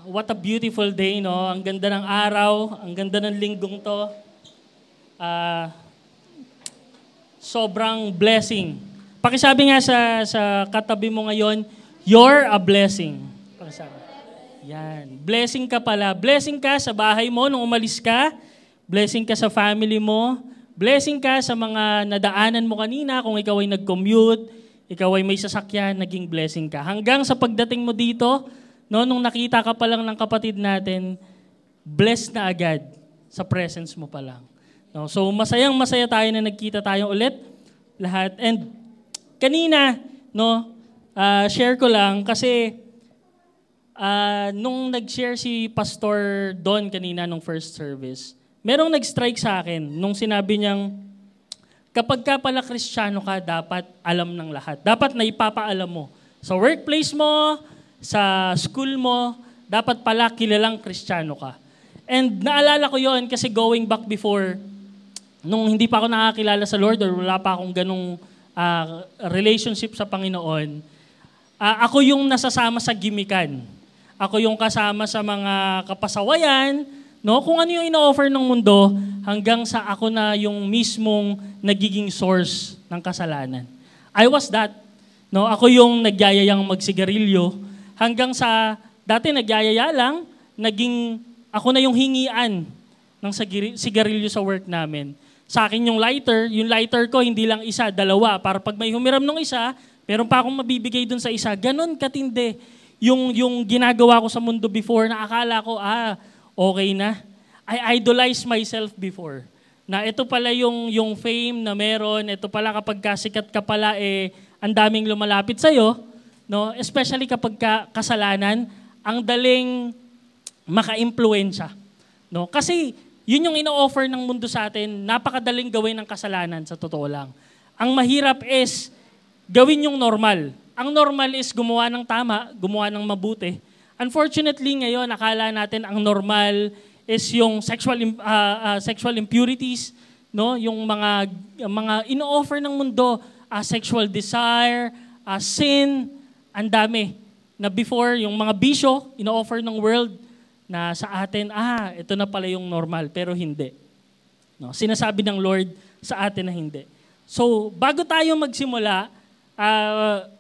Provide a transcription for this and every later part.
What a beautiful day, no? Ang ganda ng araw, ang ganda ng linggong to. Ah, sobrang blessing. Pakisabi nga sa katabi mo ngayon, you're a blessing. Pakisabi. Yan. Blessing ka pala. Blessing ka sa bahay mo nung umalis ka. Blessing ka sa family mo. Blessing ka sa mga nadaanan mo kanina kung ikaw ay nag-commute, ikaw ay may sasakyan, naging blessing ka. Hanggang sa pagdating mo dito, no, nung nakita ka pa lang ng kapatid natin, blessed na agad sa presence mo pa lang. No, so masayang masaya tayo na nagkita tayo ulit lahat. And kanina, no, share ko lang kasi nung nag-share si Pastor Don kanina nung first service, merong nag-strike sa akin nung sinabi niyang kapag ka pala Kristiyano ka, dapat alam ng lahat. Dapat na ipapaalam mo. Sa workplace mo, sa school mo, dapat pala kilalang Kristiyano ka. And naalala ko yon kasi going back before, nung hindi pa ako nakakilala sa Lord or wala pa akong ganong relationship sa Panginoon, ako yung nasasama sa gimikan. Ako yung kasama sa mga kapasawayan, no? Kung ano yung ino-offer ng mundo, hanggang sa ako na yung mismong nagiging source ng kasalanan. I was that. No? Ako yung nagyayayang magsigarilyo, hanggang sa, dati nagyayaya lang, naging ako na yung hingian ng sigarilyo sa work namin. Sa akin yung lighter ko hindi lang isa, dalawa. Para pag may humiram ng isa, meron pa akong mabibigay dun sa isa. Ganon katindi yung ginagawa ko sa mundo before na akala ko, okay na. I idolized myself before. Na ito pala yung fame na meron, ito pala kapag kasikat ka pala, ang daming lumalapit sa'yo. No? Especially kapag kasalanan, ang daling maka-impluensya. No? Kasi yun yung ino-offer ng mundo sa atin, napakadaling gawin ng kasalanan sa totoo lang. Ang mahirap is gawin yung normal. Ang normal is gumawa ng tama, gumawa ng mabuti. Unfortunately ngayon, akala natin ang normal is yung sexual impurities, no? Yung mga ino-offer ng mundo, sexual desire, sin, ang dami. Na before, yung mga bisyo, ino-offer ng world, na sa atin, ito na pala yung normal, pero hindi. No? Sinasabi ng Lord sa atin na hindi. So, bago tayo magsimula,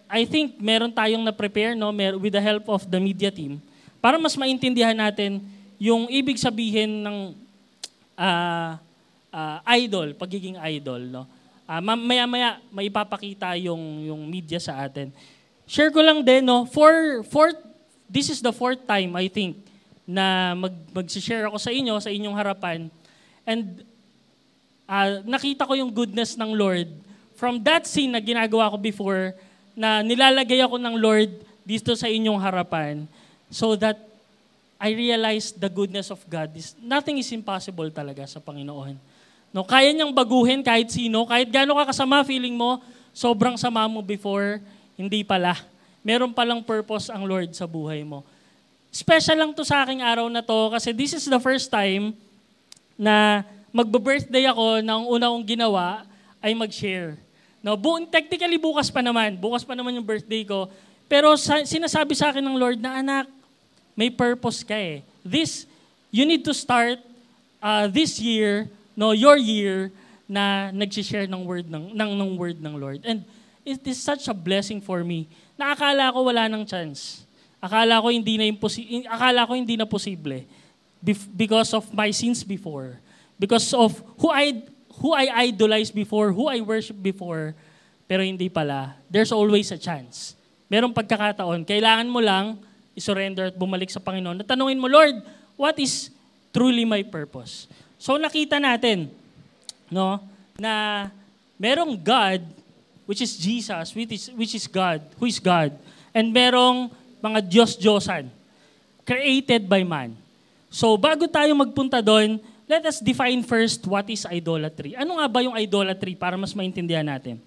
I think meron tayong na-prepare, no, with the help of the media team para mas maintindihan natin yung ibig sabihin ng idol, pagiging idol. No? Maya-maya, maipapakita yung media sa atin. Share ko lang din, no, this is the fourth time, I think, na mag-share ako sa inyong harapan. And nakita ko yung goodness ng Lord from that scene na ginagawa ko before, na nilalagay ako ng Lord dito sa inyong harapan so that I realized the goodness of God. Nothing is impossible talaga sa Panginoon. No, kaya niyang baguhin kahit sino, kahit gaano ka kasama feeling mo, sobrang sama mo before, hindi pala. Meron palang purpose ang Lord sa buhay mo. Special lang to sa aking araw na to kasi this is the first time na magbe-birthday ako na ang una kong ginawa ay mag-share. No, technically bukas pa naman yung birthday ko. Pero sinasabi sa akin ng Lord na anak, may purpose ka eh. You need to start this year, no, your year na nag-share ng word ng Lord. And it is such a blessing for me. Nakakala ko wala nang chance. Akala ko hindi na posible because of my sins before. Because of who I idolized before, who I worship before, pero hindi pala. There's always a chance. Merong pagkakataon. Kailangan mo lang isurrender at bumalik sa Panginoon. At tanungin mo, Lord, what is truly my purpose? So nakita natin, no, na merong God, which is Jesus, which is God, who is God. And merong mga Diyos-Diyosan, created by man. So bago tayo magpunta doon, let us define first what is idolatry. Ano nga ba yung idolatry para mas maintindihan natin?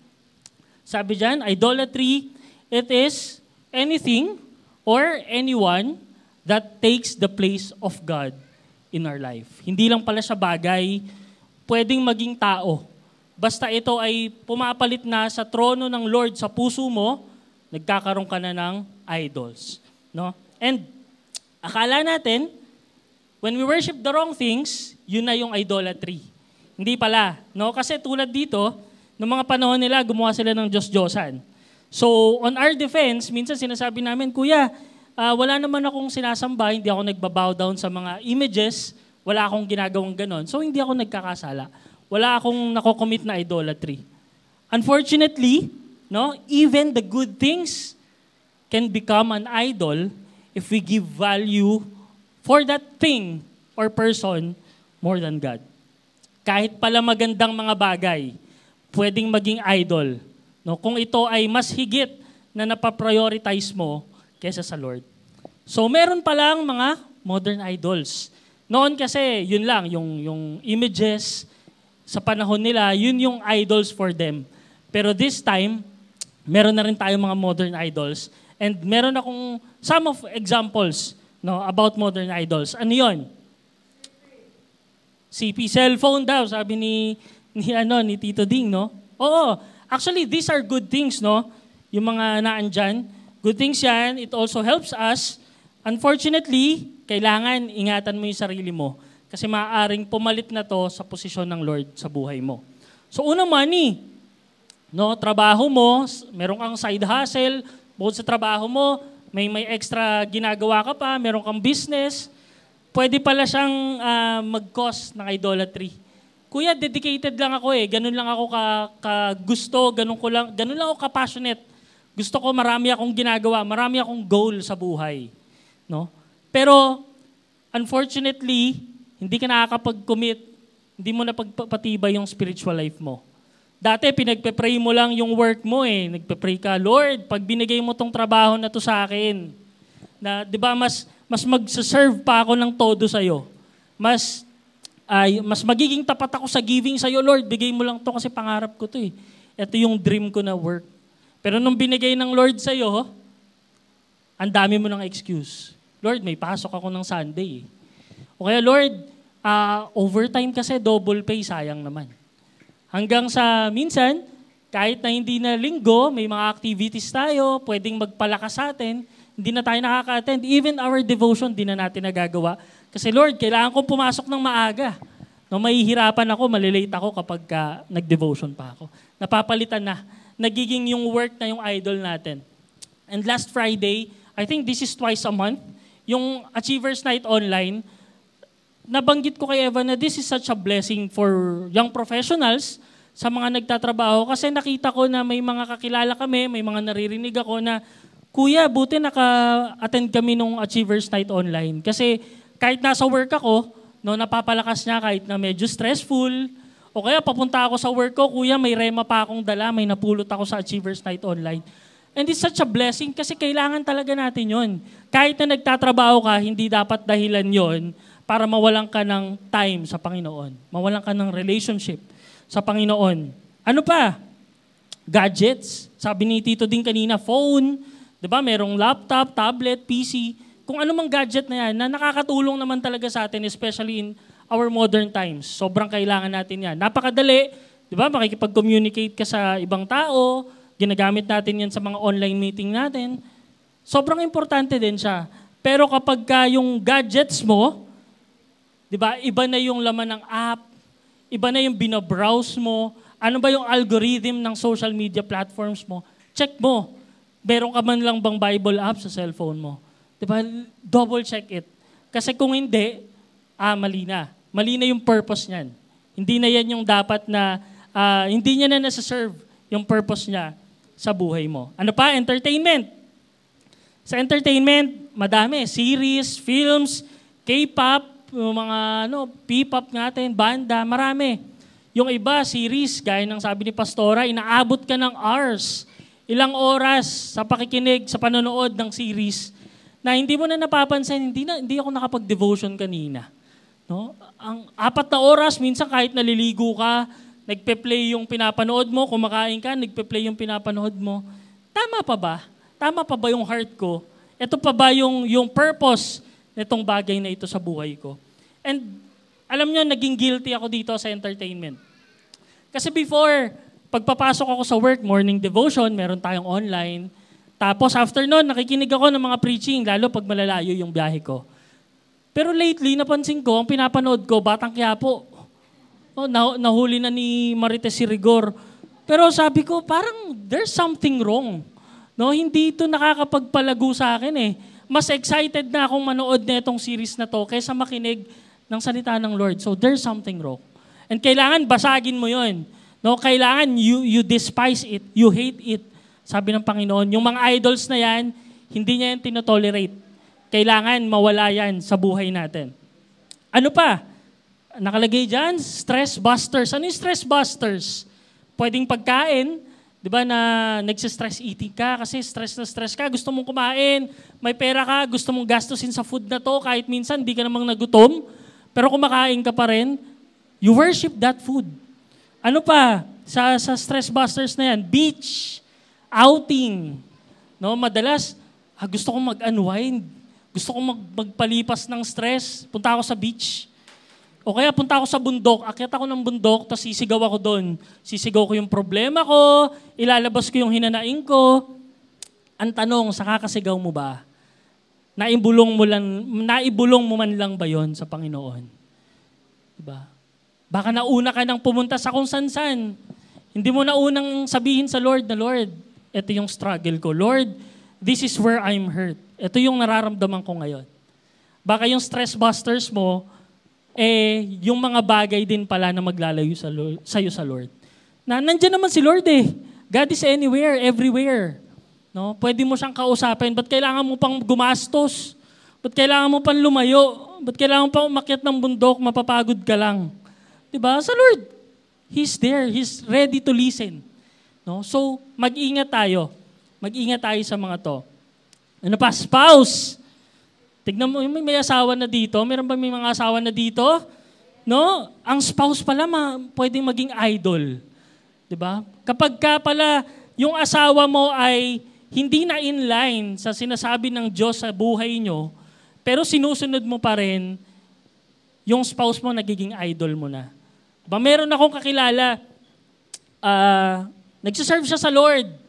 Sabi dyan, idolatry, it is anything or anyone that takes the place of God in our life. Hindi lang pala siya bagay, pwedeng maging tao. Basta ito ay pumapalit na sa trono ng Lord sa puso mo, nagkakaroon ka na ng idols. No? And Akala natin, when we worship the wrong things, yun na yung idolatry. Hindi pala. No? Kasi tulad dito, noong mga panahon nila, gumawa sila ng Diyos-Diyosan. So, on our defense, minsan sinasabi namin, Kuya, wala naman akong sinasamba, hindi ako nagbabow down sa mga images, wala akong ginagawang ganon. So, hindi ako nagkakasala. Wala akong nakocommit na idolatry. Unfortunately, no, even the good things can become an idol if we give value for that thing or person more than God. Kahit pala magandang mga bagay, pwedeng maging idol. No? Kung ito ay mas higit na napaprioritize mo kesa sa Lord. So meron palang mga modern idols. Noon kasi, yun lang, yung images sa panahon nila, yun yung idols for them. Pero this time, meron na rin tayong mga modern idols. And meron akong some of examples no, about modern idols. Ano yun? CP cellphone daw, sabi ni Tito Ding, no? Oo, actually, these are good things, no? Yung mga naandyan. Good things yan. It also helps us. Unfortunately, kailangan ingatan mo yung sarili mo. Kasi maaaring pumalit na to sa posisyon ng Lord sa buhay mo. So, unang money. No, trabaho mo, meron kang side hustle, bukod sa trabaho mo, may extra ginagawa ka pa, meron kang business, pwede pala siyang mag-cause ng idolatry. Kuya, dedicated lang ako ganun lang ako ka-gusto, ganun lang ako ka-passionate. Gusto ko marami akong ginagawa, marami akong goal sa buhay. No? Pero, unfortunately, hindi ka nakakapag-commit, hindi mo na pagpapatibay yung spiritual life mo. Dati, pinagpe-pray mo lang yung work mo Nagpe-pray ka, Lord, pag binigay mo tong trabaho na to sa akin, na, di ba, mas mag-serve pa ako ng todo sa'yo. Mas magiging tapat ako sa giving sa'yo, Lord, bigay mo lang to kasi pangarap ko to Ito yung dream ko na work. Pero nung binigay ng Lord sa'yo, ang dami mo ng excuse. Lord, may pasok ako ng Sunday. O kaya, Lord, overtime kasi double pay, sayang naman. Hanggang sa minsan, kahit na hindi na linggo, may mga activities tayo, pwedeng magpalakas sa atin, hindi na tayo nakaka-attend. Even our devotion, di na natin nagagawa. Kasi Lord, kailangan kong pumasok ng maaga. No, mahihirapan ako, malilate ako kapag nag-devotion pa ako. Napapalitan na. Nagiging yung work na yung idol natin. And last Friday, I think this is twice a month, yung Achievers Night Online, nabanggit ko kay Evan na this is such a blessing for young professionals sa mga nagtatrabaho kasi nakita ko na may mga kakilala kami, may mga naririnig ako na, Kuya, buti naka-attend kami nung Achievers Night Online. Kasi kahit nasa work ako, no, napapalakas niya kahit na medyo stressful, o kaya papunta ako sa work ko, Kuya, may rema pa akong dala, may napulot ako sa Achievers Night Online. And it's such a blessing kasi kailangan talaga natin yon. Kahit na nagtatrabaho ka, hindi dapat dahilan yon para mawalan ka ng time sa Panginoon. Mawalan ka ng relationship sa Panginoon. Ano pa? Gadgets. Sabi ni Tito din kanina, phone. Diba? Merong laptop, tablet, PC. Kung ano mang gadget na yan, na nakakatulong naman talaga sa atin, especially in our modern times. Sobrang kailangan natin yan. Napakadali. Diba? Makikipag-communicate ka sa ibang tao. Ginagamit natin yan sa mga online meeting natin. Sobrang importante din siya. Pero kapag yung gadgets mo, diba, iba na yung laman ng app, iba na yung binabrowse mo, ano ba yung algorithm ng social media platforms mo, check mo. Meron ka man lang bang Bible app sa cellphone mo? Diba, double check it. Kasi kung hindi, mali na. Mali na yung purpose niyan. Hindi na yan yung dapat na, hindi niya na nasa-serve yung purpose niya sa buhay mo. Ano pa? Entertainment. Sa entertainment, madami. Series, films, K-pop, yung mga P-pop natin, banda, marami. Yung iba, series, gaya ng sabi ni Pastora, inaabot ka ng hours, ilang oras sa pakikinig, sa panonood ng series, na hindi mo na napapansin, hindi ako nakapag-devotion kanina. No? Ang 4 na oras, minsan kahit naliligo ka, nagpe-play yung pinapanood mo, kumakain ka, nagpe-play yung pinapanood mo. Tama pa ba? Tama pa ba yung heart ko? Ito pa ba yung purpose nitong bagay na ito sa buhay ko? And alam nyo, naging guilty ako dito sa entertainment. Kasi before, pagpapasok ako sa work, morning devotion, meron tayong online. Tapos after nun, nakikinig ako ng mga preaching, lalo pag malalayo yung biyahe ko. Pero lately, napansin ko, ang pinapanood ko, Batang Quiapo. Oh, nahuli na ni Marites Sirigor. Pero sabi ko, parang there's something wrong. No, hindi ito nakakapagpalago sa akin eh. Mas excited na akong manood na itong series na to kaysa makinig ng salita ng Lord. So there's something wrong. And kailangan basagin mo yun. No, kailangan you despise it, you hate it. Sabi ng Panginoon, yung mga idols na yan, hindi niya yan tinotolerate. Kailangan mawala yan sa buhay natin. Ano pa? Nakalagay dyan, stress busters. Ano yung stress busters? Pwedeng pagkain, di ba, na nagsistress eating ka kasi stress na stress ka, gusto mong kumain, may pera ka, gusto mong gastusin sa food na to, kahit minsan di ka namang nagutom, pero kumakain ka pa rin, you worship that food. Ano pa? Sa stress busters na yan, beach, outing. No, madalas, gusto kong mag-unwind, gusto kong magpalipas ng stress, punta ako sa beach. O kaya punta ako sa bundok, akyat ako ng bundok, tapos sisigaw ako doon. Sisigaw ko yung problema ko, ilalabas ko yung hinanaing ko. Ang tanong, sa kakasigaw mo ba, naibulong mo man lang ba yon sa Panginoon? Diba? Baka nauna ka nang pumunta sa kung san-san. Hindi mo naunang sabihin sa Lord na, Lord, ito yung struggle ko. Lord, this is where I'm hurt. Ito yung nararamdaman ko ngayon. Baka yung stress busters mo, yung mga bagay din pala na maglalayo sa'yo sa Lord. Nandiyan naman si Lord eh. God is anywhere, everywhere. No? Pwede mo siyang kausapin. Ba't kailangan mo pang gumastos? Ba't kailangan mo pang lumayo? Ba't kailangan mo pang umakyat ng bundok, mapapagod ka lang? Diba? Sa Lord, He's there. He's ready to listen. No? So, mag-ingat tayo. Mag-ingat tayo sa mga to. Ano pa? Spouse. Tignan mo, may asawa na dito. Meron ba may mga asawa na dito? No? Ang spouse pala pwedeng maging idol. 'Di ba? Kapag ka pala yung asawa mo ay hindi na in line sa sinasabi ng Diyos sa buhay nyo, pero sinusunod mo pa rin, yung spouse mo nagiging idol mo na. Diba? Meron akong kakilala, nagsiserve siya sa Lord.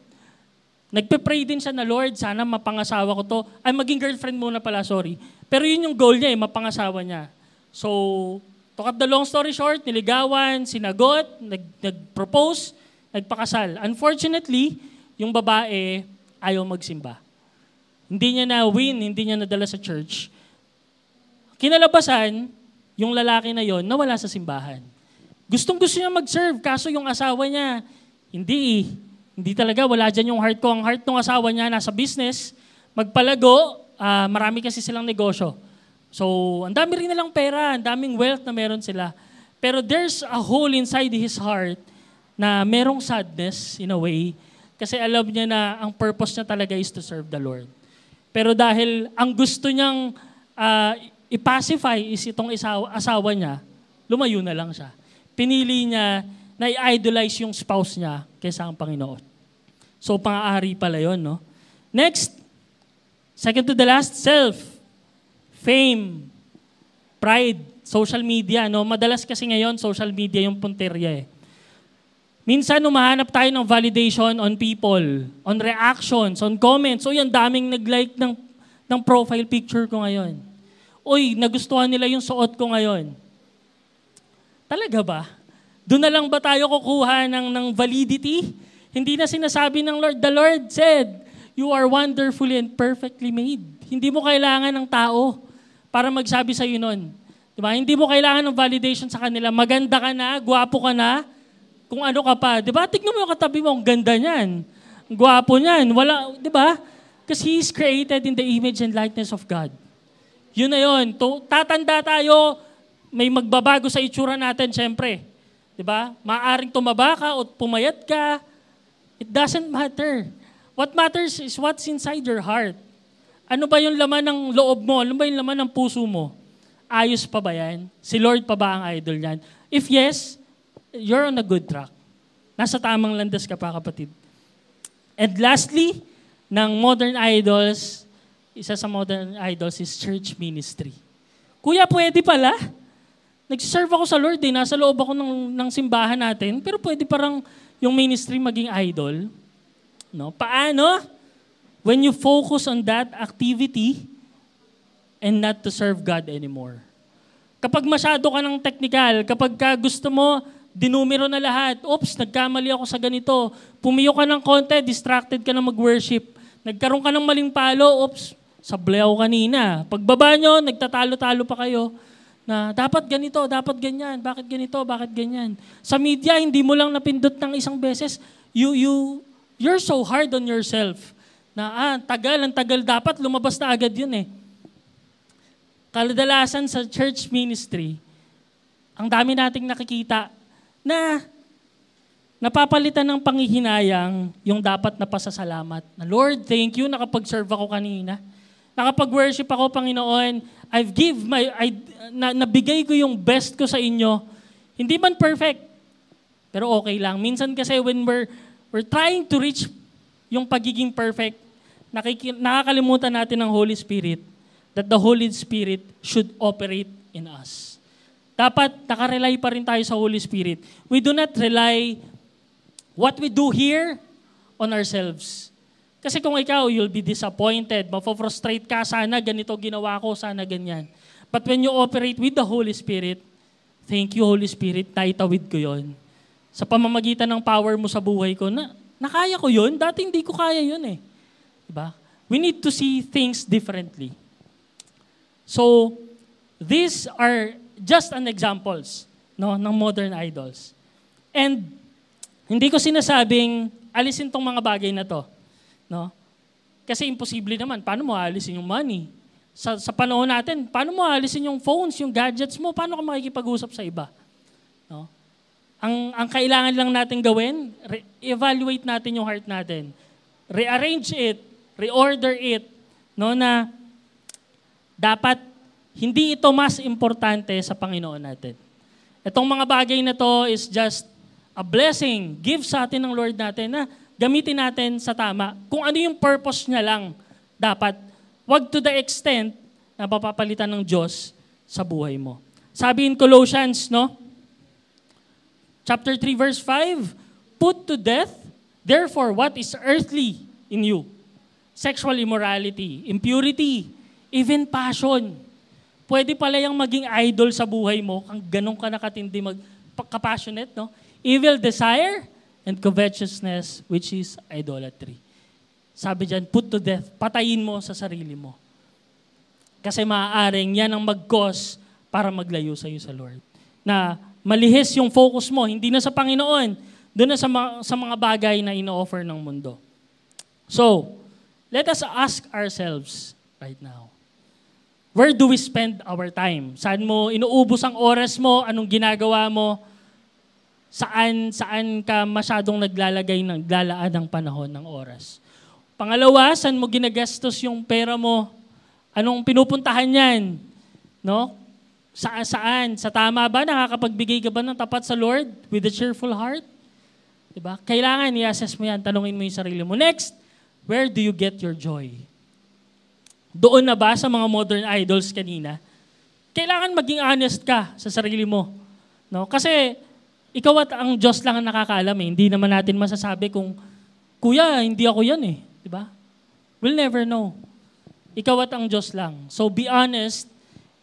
Nagpe-pray din siya na, Lord, sana mapangasawa ko to. Ay, maging girlfriend muna pala, sorry. Pero yun yung goal niya mapangasawa niya. So, to cut the long story short, niligawan, sinagot, nag-propose, nagpakasal. Unfortunately, yung babae ayaw magsimba. Hindi niya na-win, hindi niya nadala sa church. Kinalabasan, yung lalaki na yon nawala sa simbahan. Gustong-gusto niya mag-serve, kaso yung asawa niya, hindi talaga, wala dyan yung heart ko. Ang heart ng asawa niya nasa business, magpalago, marami kasi silang negosyo. So, ang dami rin nilang pera, ang daming wealth na meron sila. Pero there's a hole inside his heart na merong sadness in a way, kasi alam niya na ang purpose niya talaga is to serve the Lord. Pero dahil ang gusto niyang i-pacify is itong asawa niya, lumayo na lang siya. Pinili niya na i-idolize yung spouse niya kaysa ang Panginoon. So, pang-aari pala yun, no? Next, second to the last, self, fame, pride, social media, no? Madalas kasi ngayon, social media yung punterya eh. Minsan, humahanap tayo ng validation on people, on reactions, on comments. So, yan, daming nag-like ng profile picture ko ngayon. Uy, nagustuhan nila yung suot ko ngayon. Talaga ba? Doon na lang ba tayo kukuha ng validity? Hindi na sinasabi ng Lord. The Lord said, you are wonderfully and perfectly made. Hindi mo kailangan ng tao para magsabi sa'yo nun. Diba? Hindi mo kailangan ng validation sa kanila. Maganda ka na, gwapo ka na, kung ano ka pa. Diba? Tignan mo yung katabi mo, ang ganda niyan. Ang gwapo niyan. Wala, diba? Because He is created in the image and likeness of God. Yun na yun. Tatanda tayo, may magbabago sa itsura natin, syempre. Diba? Maaring tumaba ka o pumayat ka. It doesn't matter. What matters is what's inside your heart. Ano ba yung laman ng loob mo? Ano ba yung laman ng puso mo? Ayos pa ba yan? Si Lord pa ba ang idol yan? If yes, you're on a good track. Nasa tamang landas ka pa, kapatid. And lastly, ng modern idols, isa sa modern idols is church ministry. Kuya, pwede pala. Nag-serve ako sa Lord eh. Nasa loob ako ng simbahan natin. Pero pwede parang yung ministry maging idol. No? Paano? When you focus on that activity and not to serve God anymore. Kapag masyado ka ng technical, kapag ka gusto mo, dinumero na lahat, oops, nagkamali ako sa ganito, pumiyo ka ng konti, distracted ka na mag-worship, nagkaroon ka ng maling palo, oops, sablay ako kanina. Pagbaba nyo, nagtatalo-talo pa kayo, na dapat ganito, dapat ganyan, bakit ganito, bakit ganyan. Sa media, hindi mo lang napindot ng isang beses, you're so hard on yourself, na ang tagal, dapat lumabas na agad yun eh. Kadalasan sa church ministry, ang dami nating nakikita na napapalitan ng panghihinayang yung dapat na pasasalamat. Na Lord, thank you, nakapag-serve ako kanina. Nakapag-worship ako, Panginoon. Nabigay ko yung best ko sa inyo. Hindi man perfect, pero okay lang. Minsan kasi when we're trying to reach yung pagiging perfect, nakakalimutan natin ng Holy Spirit that the Holy Spirit should operate in us. Dapat nakarely pa rin tayo sa Holy Spirit. We do not rely what we do here on ourselves. Kasi kung ikaw, you'll be disappointed, mapofrustrate ka, sana ganito ginawa ko, sana ganyan. But when you operate with the Holy Spirit, thank you Holy Spirit, naitawid ko yon. Sa pamamagitan ng power mo sa buhay ko, nakaya ko yun, dati hindi ko kaya yun eh. Diba? We need to see things differently. So, these are just an examples ng modern idols. And hindi ko sinasabing alisin tong mga bagay na to. No? Kasi imposible naman. Paano mo alisin yung money? Sa panahon natin, paano mo alisin yung phones, yung gadgets mo? Paano ka makikipag-usap sa iba? No? Ang kailangan lang natin gawin, evaluate natin yung heart natin. Rearrange it, reorder it, no, na dapat hindi ito mas importante sa Panginoon natin. Itong mga bagay na to is just a blessing. Give sa atin ng Lord natin na gamitin natin sa tama. Kung ano yung purpose niya lang, dapat. Wag to the extent na papapalitan ng Diyos sa buhay mo. Sabi in Colossians, no? Chapter 3, verse 5, put to death, therefore, what is earthly in you? Sexual immorality, impurity, even passion. Pwede pala yung maging idol sa buhay mo, kung ganun ka nakatindi, kapassionate, no? Evil desire and covetousness, which is idolatry. Sabi dyan, put to death, patayin mo sa sarili mo. Kasi maaaring yan ang mag-cause para maglayo sa iyo sa Lord. Na malihis yung focus mo, hindi na sa Panginoon, doon na sa mga bagay na ino-offer ng mundo. So, let us ask ourselves right now, where do we spend our time? Saan mo inuubos ang oras mo? Anong ginagawa mo? Saan ka masyadong naglalaan ng panahon ng oras? Pangalawa, saan mo ginagastos yung pera mo? Anong pinupuntahan yan? No? Saan? Sa tama ba? Nakakapagbigay ka ba ng tapat sa Lord with a cheerful heart? Diba? Kailangan i-assess mo yan. Tanungin mo yung sarili mo. Next, where do you get your joy? Doon na ba sa mga modern idols kanina? Kailangan maging honest ka sa sarili mo. No? Kasi ikaw at ang Diyos lang ang nakakaalam eh. Hindi naman natin masasabi kung, Kuya, hindi ako yan eh. Diba? We'll never know. Ikaw at ang Diyos lang. So be honest.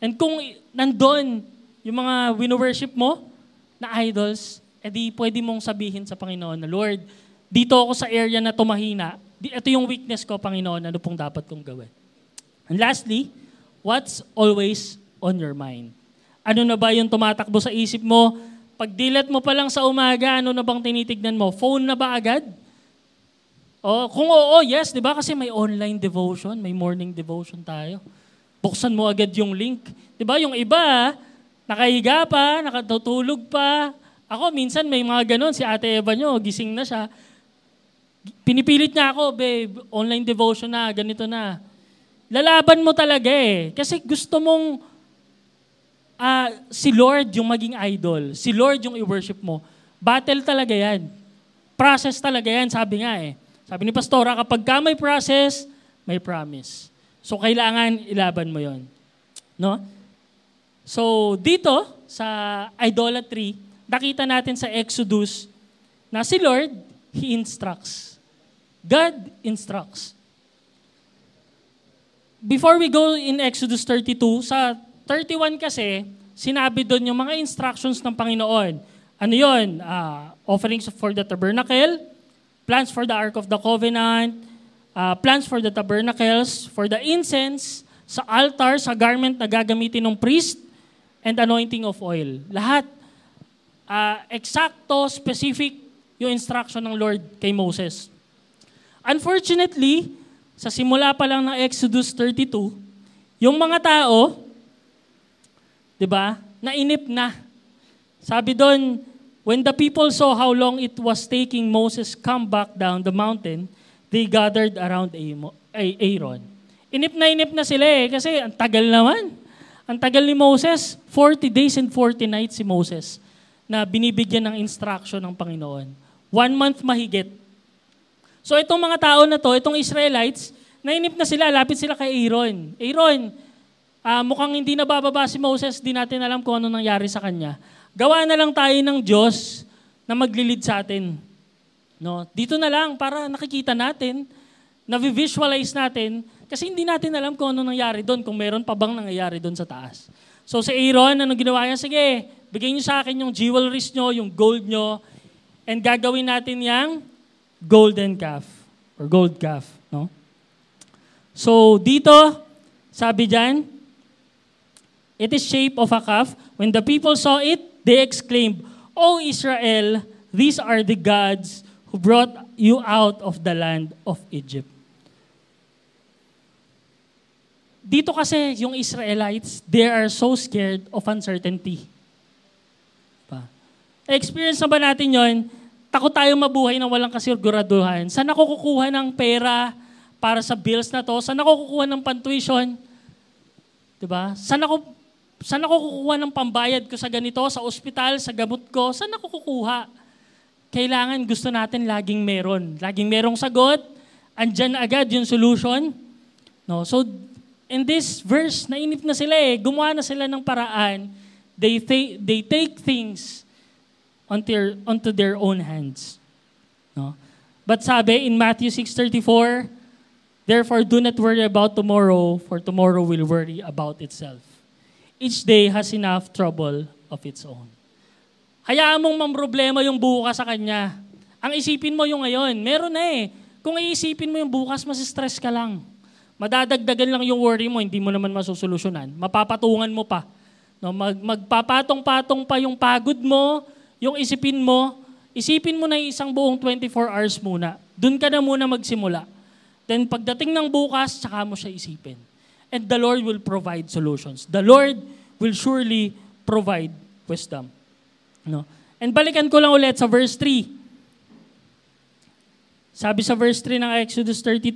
And kung nandun yung mga wino-worship mo na idols, edi pwede mong sabihin sa Panginoon na, Lord, dito ako sa area na tumahina. Ito yung weakness ko, Panginoon. Ano pong dapat kong gawin? And lastly, what's always on your mind? Ano na ba yung tumatakbo sa isip mo? Pag dilat mo pa lang sa umaga, ano na bang tinitignan mo? Phone na ba agad? O, kung oo, yes, di ba? Kasi may online devotion, may morning devotion tayo. Buksan mo agad yung link. Di ba? Yung iba, nakahiga pa, nakatutulog pa. Ako, minsan may mga ganon. Si Ate Eva nyo, gising na siya. Pinipilit niya ako, babe, online devotion na, ganito na. Lalaban mo talaga eh. Kasi gusto mong si Lord yung maging idol. Si Lord yung i-worship mo. Battle talaga yan. Process talaga yan, sabi nga eh. Sabi ni Pastora, kapag ka may process, may promise. So, kailangan ilaban mo yon, no? So, dito, sa idolatry, nakita natin sa Exodus na si Lord, He instructs. God instructs. before we go in Exodus 32, sa 31 kasi, sinabi doon yung mga instructions ng Panginoon. Ano yun? Offerings for the tabernacle, plans for the Ark of the Covenant, plans for the tabernacles, for the incense, sa altar, sa garment na gagamitin ng priest, and anointing of oil. Lahat, eksakto, specific yung instruction ng Lord kay Moses. Unfortunately, sa simula pa lang ng Exodus 32, yung mga tao, di ba, nainip na. Sabi doon, when the people saw how long it was taking Moses come back down the mountain, they gathered around Aaron. Inip na sila kasi ang tagal naman. Ang tagal ni Moses, 40 days and 40 nights si Moses na binibigyan ng instruction ng Panginoon. 1 month mahigit. So itong mga tao na to, itong Israelites, nainip na sila, lapit sila kay Aaron. Aaron, mukhang hindi na bababa si Moses, di natin alam kung ano nangyari sa kanya. Gawa na lang tayo ng Diyos na maglilid sa atin. No? Dito na lang para nakikita natin, na-visualize natin, kasi hindi natin alam kung ano nangyari doon, kung meron pa bang nangyayari doon sa taas. So si Aaron, anong ginawa niya? Sige, bigay niyo sa akin yung jewelries niyo, yung gold niyo, and gagawin natin yung golden calf, or gold calf. No? So dito, sabi dyan, it is shape of a calf. When the people saw it, they exclaimed, O Israel, these are the gods who brought you out of the land of Egypt. Dito kasi yung Israelites, they are so scared of uncertainty. Experience na ba natin yon? Takot tayo mabuhay na walang kasiguraduhan. Saan ako kukuha ng pera para sa bills na to? Saan ako kukuha ng pantuition? Diba? Saan ako kukuha ng pambayad ko sa ganito, sa ospital, sa gamot ko? Saan ako kukuha? Kailangan gusto natin laging meron. Laging merong sagot. Andyan agad yung solution. No? So, in this verse, nainip na sila eh. Gumawa na sila ng paraan. They take things onto their own hands. No? But sabi in Matthew 6:34, therefore do not worry about tomorrow, for tomorrow will worry about itself. Each day has enough trouble of its own. Hayaan mong mamroblema yung bukas sa kanya. Ang isipin mo yung ngayon, meron na eh. Kung iisipin mo yung bukas, masistress ka lang. Madadagdagan lang yung worry mo, hindi mo naman masusolusyonan. Mapapatungan mo pa. No, magpapatong-patong pa yung pagod mo, yung isipin mo na isang buong 24 hours muna. Doon ka na muna magsimula. Then pagdating ng bukas, saka mo siya isipin. And the Lord will provide solutions. The Lord will surely provide wisdom. No? And balikan ko lang ulit sa verse 3. Sabi sa verse 3 ng Exodus 32,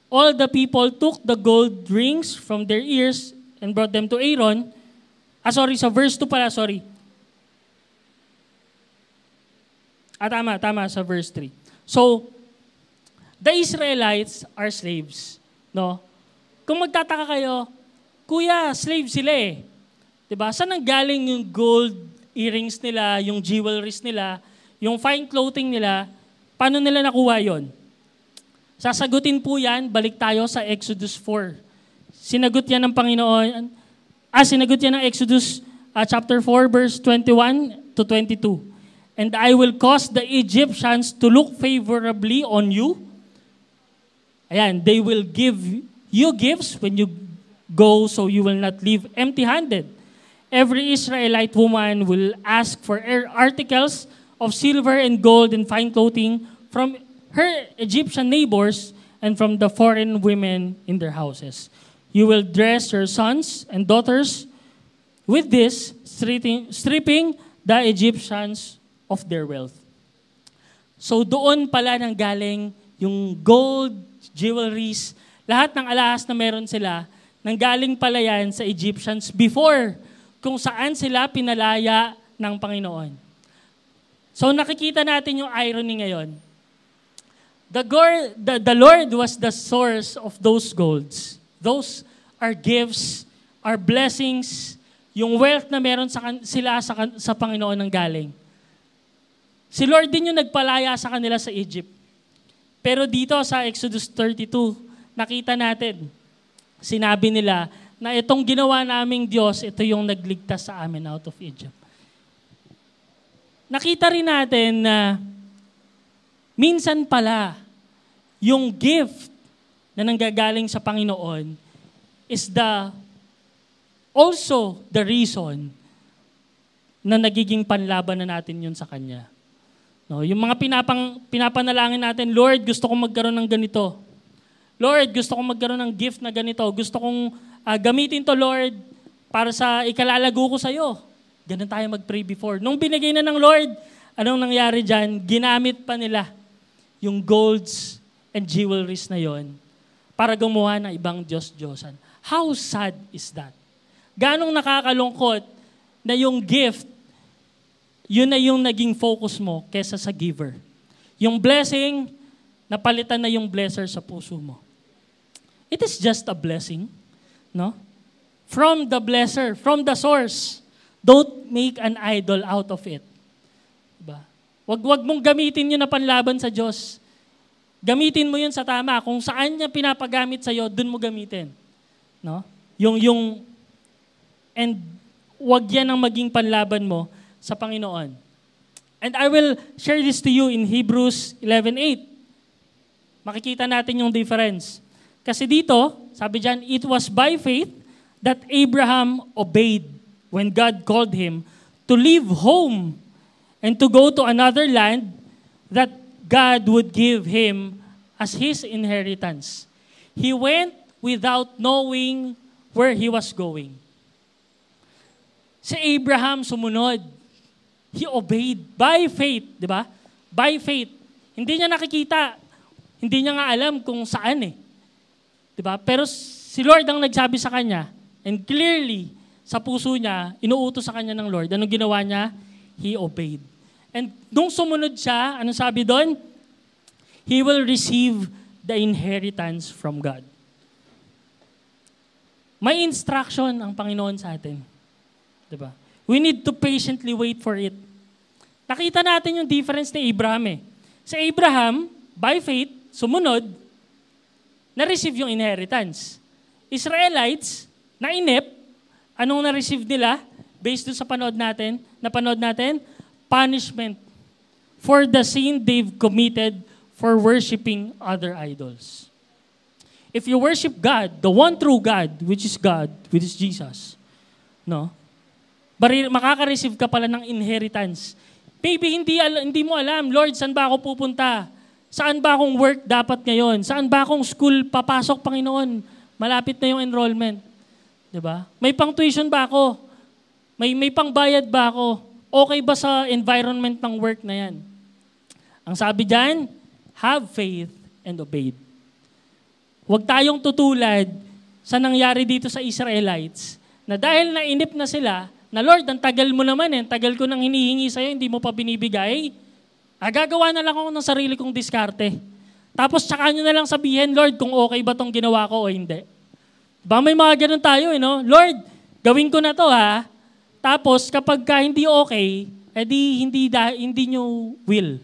all the people took the gold rings from their ears and brought them to Aaron. Sa verse 2 pala, sorry. Tama, sa verse 3. So, the Israelites are slaves. No? Kung magtataka kayo, kuya, slave sila eh. Diba? Saan nanggaling yung gold earrings nila, yung jewelries nila, yung fine clothing nila, paano nila nakuha yon? Sasagutin po yan, balik tayo sa Exodus 4. Sinagot yan ng Panginoon, sinagot yan ng Exodus chapter 4, verse 21 to 22. And I will cause the Egyptians to look favorably on you. Ayan, they will give you gifts when you go, so you will not leave empty-handed. Every Israelite woman will ask for articles of silver and gold and fine clothing from her Egyptian neighbors and from the foreign women in their houses. You will dress your sons and daughters with this, stripping the Egyptians of their wealth. So doon pala nang galing yung gold, jewelries, lahat ng alahas na meron sila, nanggaling pala yan sa Egyptians before kung saan sila pinalaya ng Panginoon. So nakikita natin yung irony ngayon. The Lord was the source of those golds. Those are gifts, are blessings, yung wealth na meron sila sa Panginoon nang galing. Si Lord din yung nagpalaya sa kanila sa Egypt. Pero dito sa Exodus 32, nakita natin, sinabi nila na itong ginawa naming Diyos, ito yung nagligtas sa amin out of Egypt. Nakita rin natin na minsan pala, yung gift na nanggagaling sa Panginoon is also the reason na nagiging panlaban na natin yun sa Kanya. No, yung mga pinapanalangin natin, Lord, gusto kong magkaroon ng ganito. Lord, gusto kong magkaroon ng gift na ganito. Gusto kong gamitin to, Lord, para sa ikalalago ko sa'yo. Ganun tayo mag-pray before. Nung binigay na ng Lord, anong nangyari dyan? Ginamit pa nila yung golds and jewelries na yon para gumawa ng ibang Diyos-Diyosan. How sad is that? Ganong nakakalungkot na yung gift, yun na yung naging focus mo kesa sa giver. Yung blessing, napalitan na yung blesser sa puso mo. It is just a blessing, no? From the blesser, from the source. Don't make an idol out of it. Diba? Wag mong gamitin yun na panlaban sa Diyos. Gamitin mo yun sa tama. Kung saan niya pinapagamit sa'yo, dun mo gamitin. No? And wag yan ang maging panlaban mo sa Panginoon. And I will share this to you in Hebrews 11:8. Makikita natin yung difference. Kasi dito, sabi dyan, it was by faith that Abraham obeyed when God called him to leave home and to go to another land that God would give him as his inheritance. He went without knowing where he was going. Si Abraham sumunod. He obeyed by faith, di ba? By faith. Hindi niya nakikita. Hindi niya nga alam kung saan eh. Di ba? Pero si Lord ang nagsabi sa kanya, and clearly, sa puso niya, inuutos sa kanya ng Lord. Anong ginawa niya? He obeyed. And nung sumunod siya, anong sabi doon? He will receive the inheritance from God. May instruction ang Panginoon sa atin. Diba? We need to patiently wait for it. Nakita natin yung difference ni Abraham eh. Si Abraham, by faith, sumunod, na-receive yung inheritance. Israelites, nainip, anong na-receive nila? Based dun sa napanood natin, punishment for the sin they've committed for worshiping other idols. If you worship God, the one true God, which is Jesus, no? Makaka-receive ka pala ng inheritance. Maybe hindi mo alam, Lord, saan ba ako pupunta? Saan ba akong work dapat ngayon? Saan ba akong school papasok, Panginoon? Malapit na yung enrollment. Diba? May pang-tuition ba ako? May pang-bayad ba ako? Okay ba sa environment ng work na yan? Ang sabi dyan, have faith and obey. Huwag tayong tutulad sa nangyari dito sa Israelites na dahil nainip na sila, na Lord, ang tagal mo naman eh, tagal ko nang hinihingi sa'yo, hindi mo pa binibigay. Gagawa na lang ako ng sarili kong diskarte. Tapos tsaka nyo na lang sabihin, Lord, kung okay ba tong ginawa ko o hindi. Ba may mga ganun tayo, no? Lord, gawin ko na to ha. Tapos kapag hindi okay, edi hindi nyo will.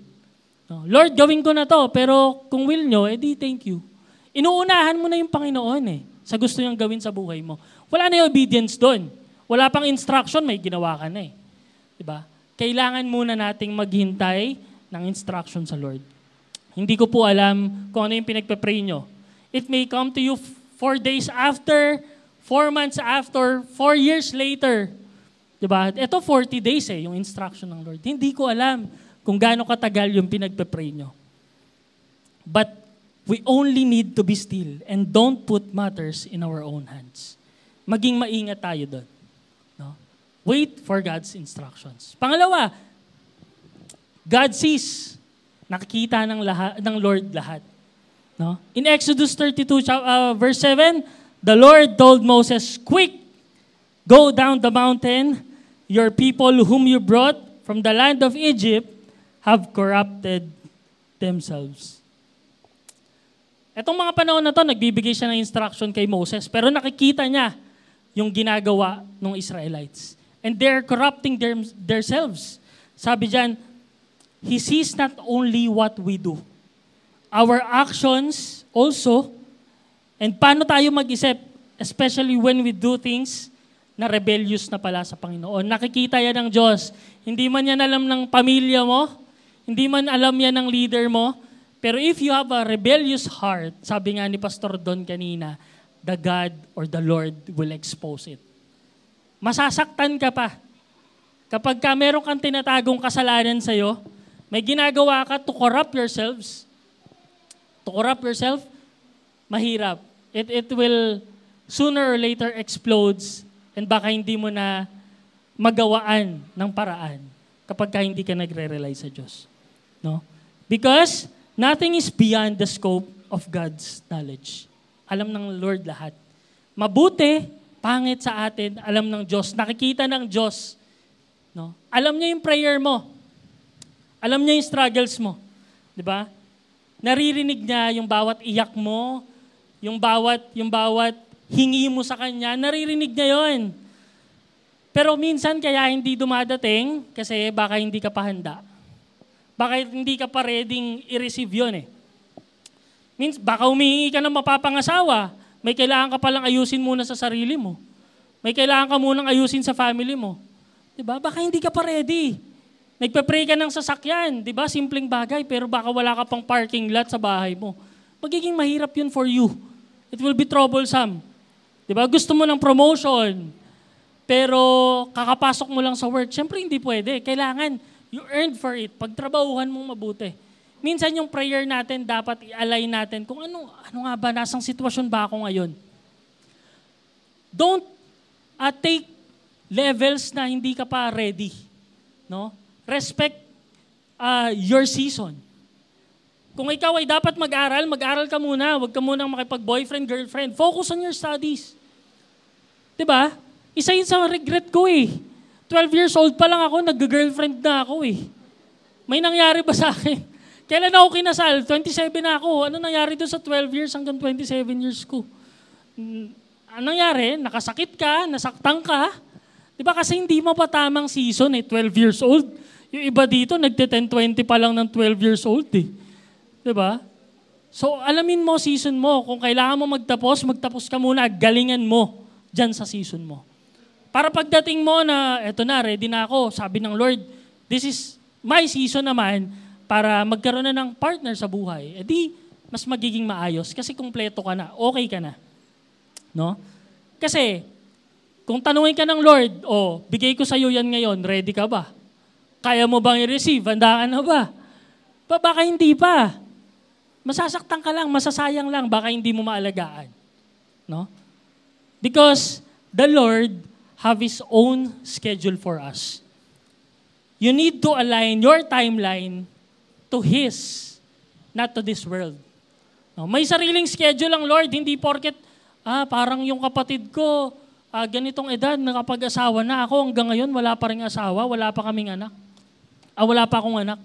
No? Lord, gawin ko na to, pero kung will nyo, edi thank you. Inuunahan mo na yung Panginoon eh, sa gusto niyang gawin sa buhay mo. Wala na yung obedience doon. Wala pang instruction, may ginawa ka na eh. Diba? Kailangan muna nating maghintay ng instruction sa Lord. Hindi ko po alam kung ano yung pinagpe-pray nyo. It may come to you 4 days after, 4 months after, 4 years later. Diba? Ito 40 days eh, yung instruction ng Lord. Hindi ko alam kung gaano katagal yung pinagpe-pray nyo. But we only need to be still and don't put matters in our own hands. Maging maingat tayo doon. No? Wait for God's instructions. Pangalawa, God sees. Nakikita ng Lord lahat. No? In Exodus 32, verse 7, the Lord told Moses, "Quick, go down the mountain. Your people whom you brought from the land of Egypt have corrupted themselves." Etong mga panahon na to, nagbibigay siya ng instruction kay Moses, pero nakikita niya yung ginagawa ng Israelites. And they're corrupting themselves. Sabi diyan, He sees not only what we do. Our actions also And paano tayo mag-isip? Especially when we do things na rebellious na pala sa Panginoon. Nakikita yan ng Diyos. Hindi man yan alam ng pamilya mo, hindi man alam yan ng leader mo, pero if you have a rebellious heart, sabi nga ni Pastor Don kanina, the God or the Lord will expose it. Masasaktan ka pa. Kapag meron kang tinatagong kasalanan sa'yo, may ginagawa ka to corrupt yourselves. To corrupt yourself, mahirap. It will sooner or later explodes and baka hindi mo na magawaan ng paraan kapag hindi ka nagre-rely sa Diyos. No? Because nothing is beyond the scope of God's knowledge. Alam ng Lord lahat. Mabuti, pangit sa atin, alam ng Diyos. Nakikita ng Diyos. No? Alam niya yung prayer mo. Alam niya yung struggles mo. Di ba? Naririnig niya yung bawat iyak mo, yung bawat hingi mo sa Kanya, naririnig niya yon. Pero minsan kaya hindi dumadating kasi baka hindi ka pa handa. Baka hindi ka pa ready i-receive yun eh. Baka humingi ka ng mapapangasawa, may kailangan ka palang ayusin muna sa sarili mo. May kailangan ka munang ayusin sa family mo. Diba? Baka hindi ka pa ready. Nagpe-pray ka ng sasakyan, diba? Simpleng bagay, pero baka wala ka pang parking lot sa bahay mo. Magiging mahirap yun for you. It will be troublesome. Diba? Gusto mo ng promotion, pero kakapasok mo lang sa work. Siyempre hindi pwede. Kailangan, you earned for it. Pagtrabahuhan mong mabuti. Minsan yung prayer natin, dapat i-align natin kung ano nga ba, nasang sitwasyon ba ako ngayon. Don't take levels na hindi ka pa ready. No? Respect your season. Kung ikaw ay dapat mag-aral ka muna. Huwag ka munang makipag-boyfriend, girlfriend. Focus on your studies. Diba? Isa yun sa regret ko eh. 12 years old pa lang ako, nag-girlfriend na ako eh. May nangyari ba sa akin? Kailan ako kinasal? 27 na ako. Ano nangyari doon sa 12 years hanggang 27 years ko? Ano nangyari? Nakasakit ka, nasaktan ka. Diba kasi hindi mo pa tamang season eh, 12 years old. Yung iba dito, nagte-10-20 pa lang ng 12 years old eh. Diba? So, alamin mo season mo. Kung kailangan mo magtapos ka muna. Galingan mo dyan sa season mo. Para pagdating mo na, eto na, ready na ako. Sabi ng Lord, this is my season naman para magkaroon na ng partner sa buhay. E di, mas magiging maayos kasi kumpleto ka na. Okay ka na. No? Kasi, kung tanungin ka ng Lord, bigay ko sa'yo yan ngayon, ready ka ba? Kaya mo bang i-receive? Handa ka na ba? Baka hindi pa. Masasaktan ka lang, masasayang lang, baka hindi mo maalagaan. No? Because the Lord have His own schedule for us. You need to align your timeline to His, not to this world. No? May sariling schedule ang Lord, hindi porket, parang yung kapatid ko, ganitong edad, nakapag-asawa na ako, hanggang ngayon wala pa rin asawa, wala pa kaming anak. Wala pa akong anak.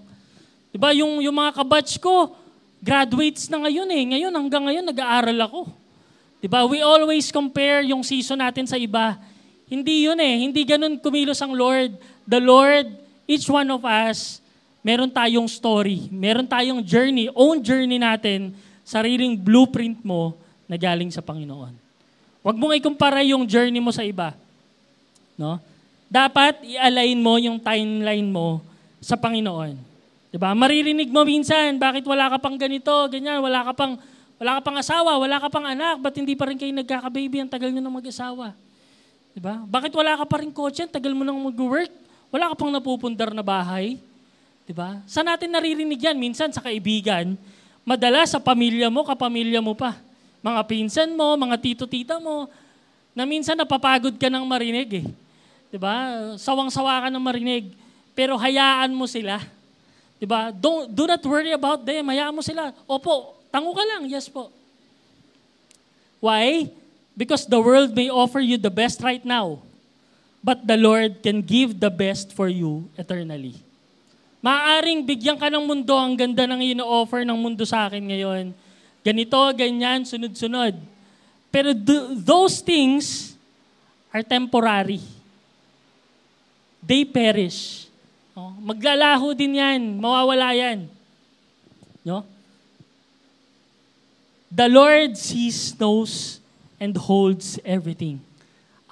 Diba, yung mga kabatch ko, graduates na ngayon eh. Ngayon, hanggang ngayon, nag-aaral ako. Diba, we always compare yung season natin sa iba. Hindi yun eh. Hindi ganun kumilos ang Lord. The Lord, each one of us, meron tayong story. Meron tayong journey, own journey natin, sariling blueprint mo na galing sa Panginoon. Huwag mong ikumpara yung journey mo sa iba. No? Dapat i-align mo yung timeline mo sa Panginoon. Diba? Maririnig mo minsan, bakit wala ka pang ganito, ganyan, wala ka pang asawa, wala ka pang anak, ba't hindi pa rin kayo nagkaka-baby, ang tagal nyo nang mag-asawa? Diba? Bakit wala ka pa rin kotse, tagal mo nang mag-work, wala ka pang napupundar na bahay? Diba? Saan natin naririnig yan? Minsan sa kaibigan, madalas sa pamilya mo, kapamilya mo pa. Mga pinsan mo, mga tito-tita mo, na minsan napapagod ka nang marinig eh. Diba? Sawang-sawa ka nang marinig. Pero hayaan mo sila. Diba? Do not worry about them. Hayaan mo sila. Opo, tango ka lang. Yes po. Why? Because the world may offer you the best right now, but the Lord can give the best for you eternally. Maaaring bigyan ka ng mundo, ang ganda ng ino-offer ng mundo sa akin ngayon. Ganito, ganyan, sunod-sunod. Pero those things are temporary. They perish. No? Maglalaho din yan, mawawala yan. No? The Lord sees, knows, and holds everything.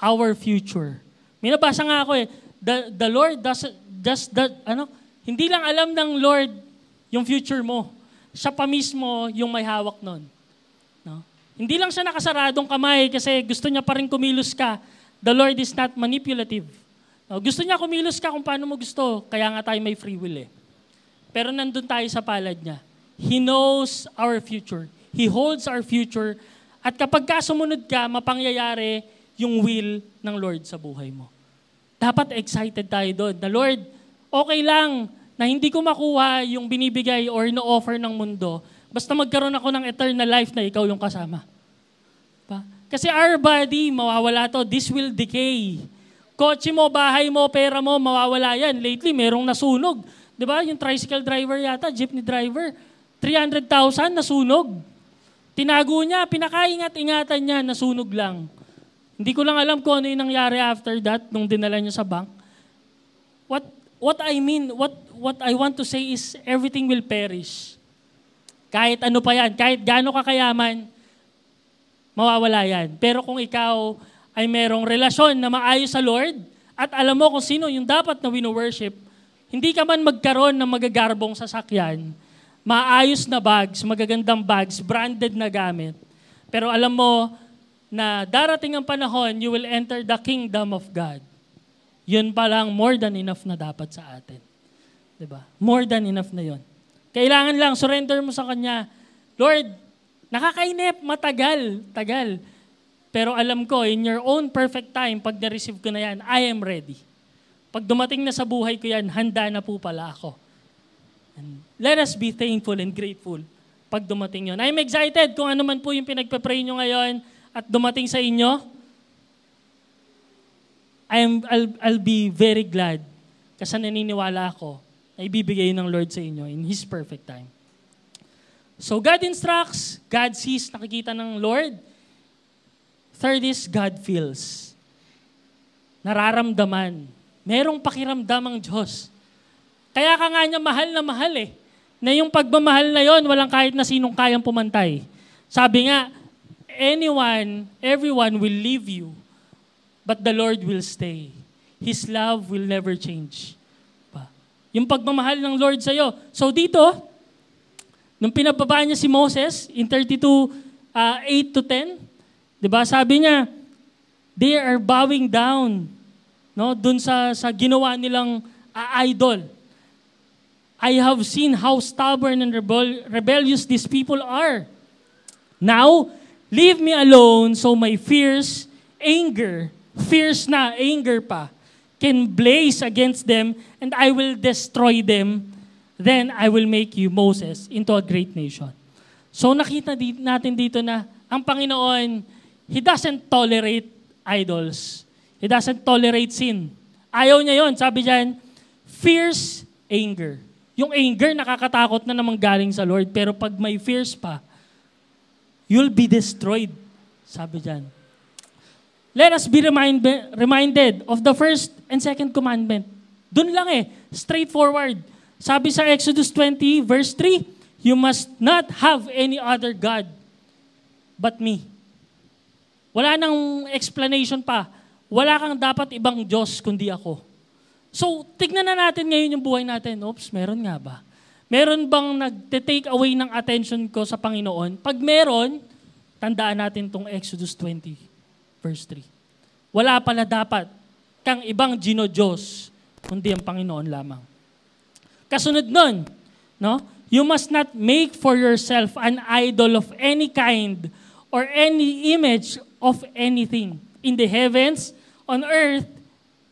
Our future. May nabasa nga ako the Lord doesn't, hindi lang alam ng Lord yung future mo. Siya pa mismo yung may hawak nun. No? Hindi lang siya nakasaradong kamay kasi gusto niya pa rin kumilos ka. The Lord is not manipulative. No? Gusto niya kumilos ka kung paano mo gusto. Kaya nga tayo may free will Pero nandun tayo sa palad niya. He knows our future. He holds our future. At kapag sumunod ka, mapangyayari yung will ng Lord sa buhay mo. Dapat excited tayo doon. The Lord, okay lang na hindi ko makuha yung binibigay or no-offer ng mundo. Basta magkaroon ako ng eternal life na ikaw yung kasama. Kasi our body, mawawala to. This will decay. Kotse mo, bahay mo, pera mo, mawawala yan. Lately, merong nasunog. Diba? Yung tricycle driver yata, jeepney driver, 300,000 nasunog. Tinago niya, pinakaingat-ingatan niya, nasunog lang. Hindi ko lang alam kung ano yung nangyari after that nung dinala niya sa bank. What I mean, what I want to say is everything will perish. Kahit ano pa yan, kahit gaano ka kayaman, mawawala yan. Pero kung ikaw ay merong relasyon na maayos sa Lord at alam mo kung sino yung dapat na wino-worship, hindi ka man magkaroon ng magagarbong sasakyan, maayos na bags, magagandang bags, branded na gamit. Pero alam mo na darating ang panahon, you will enter the kingdom of God. Yun pa lang, more than enough na dapat sa atin. Diba? More than enough na yun. Kailangan lang, surrender mo sa Kanya. Lord, nakakainip, tagal. Pero alam ko, in your own perfect time, pag na-receive ko na yan, I am ready. Pag dumating na sa buhay ko yan, handa na po pala ako. And let us be thankful and grateful pag dumating yun. I'm excited kung ano man po yung pinagpe-pray nyo ngayon at dumating sa inyo. I'll be very glad kasi naniniwala ako na ibibigay ng Lord sa inyo in His perfect time. So God instructs, God sees, nakikita ng Lord. Third is, God feels. Nararamdaman. Merong pakiramdam ang Diyos. Kaya ka nga niya mahal na yung pagmamahal na yon, walang kahit na sinong kayang pumantay. Sabi nga, everyone will leave you, but the Lord will stay. His love will never change. Yung pagmamahal ng Lord sa'yo. So dito, nung pinababa niya si Moses, in 32:8-10, diba, sabi niya, they are bowing down, no, dun sa ginawa nilang idol. I have seen how stubborn and rebellious these people are. Now, leave me alone so my fierce anger pa, can blaze against them and I will destroy them. Then I will make you, Moses, into a great nation. So nakita natin dito na ang Panginoon, He doesn't tolerate idols. He doesn't tolerate sin. Ayaw niya yon. Sabi diyan, fierce anger. Yung anger, nakakatakot na namang galing sa Lord. Pero pag may fierce pa, you'll be destroyed. Sabi diyan. Let us be reminded of the first and second commandment. Doon lang straightforward. Sabi sa Exodus 20, verse 3, you must not have any other God but me. Wala nang explanation pa. Wala kang dapat ibang Diyos kundi ako. So, tignan na natin ngayon yung buhay natin. Oops, meron nga ba? Meron bang nag-take away ng attention ko sa Panginoon? Pag meron, tandaan natin tong Exodus 20, verse 3. Wala pala dapat kang ibang Diyos, kundi ang Panginoon lamang. Kasunod nun, no? You must not make for yourself an idol of any kind or any image of anything in the heavens, on earth,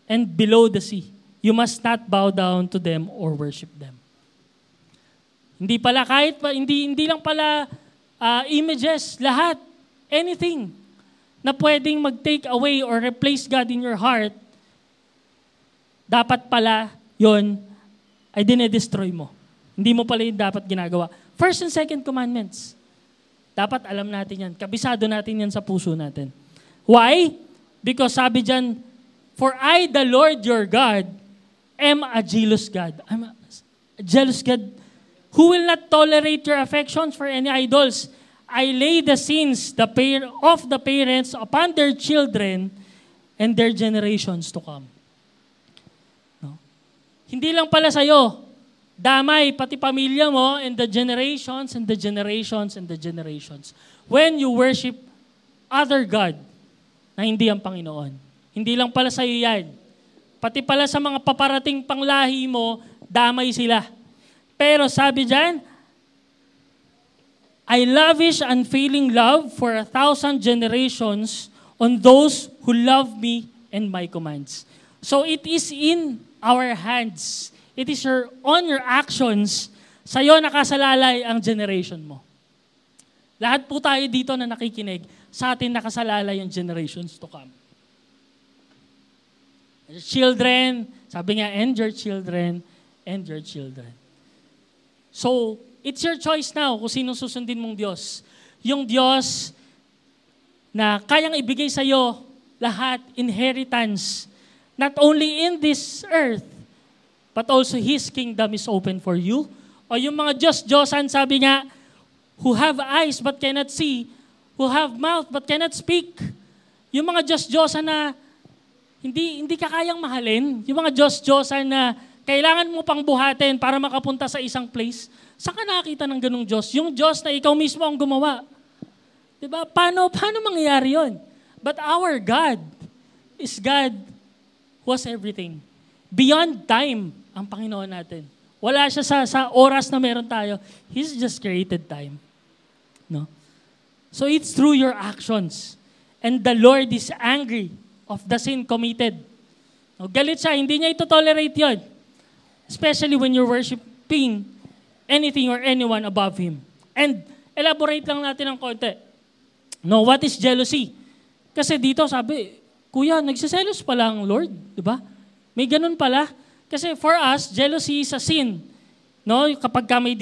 and below the sea. You must not bow down to them or worship them. Hindi pala hindi lang pala images, lahat, anything na pwedeng mag-take away or replace God in your heart, dapat pala yon ay dinedestroy mo. Hindi mo pala yung dapat ginagawa. First and second commandments. Dapat alam natin yan. Kabisado natin yan sa puso natin. Why? Because sabi dyan, for I, the Lord your God, am a jealous God. I'm a jealous God who will not tolerate your affections for any idols. I lay the sins of the parents upon their children and their generations to come. No? Hindi lang pala sa'yo, damay pati pamilya mo and the generations and the generations and the generations. When you worship other God na hindi ang Panginoon. Hindi lang pala sa'yo yan. Pati pala sa mga paparating panglahi mo, damay sila. Pero sabi dyan, I lavish unfailing love for 1,000 generations on those who love me and my commands. So it is in our hands. It is on your actions. Sa'yo nakasalalay ang generation mo. Lahat po tayo dito na nakikinig, sa atin nakasalalay ang generations to come. Children, sabi nga, and your children, and your children. So, it's your choice now kung sino susundin mong Diyos. Yung Diyos na kayang ibigay sa'yo lahat, inheritance, not only in this earth, but also His kingdom is open for you. O yung mga Diyos-Diyosan, sabi nga, who have eyes but cannot see, who have mouth but cannot speak. Yung mga Diyos-Diyosan na hindi ka kayang mahalin, yung mga Diyos-Diyosan na kailangan mo pang buhatin para makapunta sa isang place, saan ka nakakita ng ganung Diyos? Yung Diyos na ikaw mismo ang gumawa. Diba? Paano mangyayari yun? But our God is God who has everything. Beyond time ang Panginoon natin. Wala siya sa oras na meron tayo. He's just created time. No? So it's through your actions. And the Lord is angry of the sin committed. No, galit siya, hindi niya ito-tolerate yun. Especially when you're worshiping anything or anyone above Him. And elaborate lang natin ng konti. No, what is jealousy? Kasi dito sabi, Kuya, nagsiselos pala ang Lord, di ba? May ganun pala. Kasi for us, jealousy is a sin. No, kapag ka may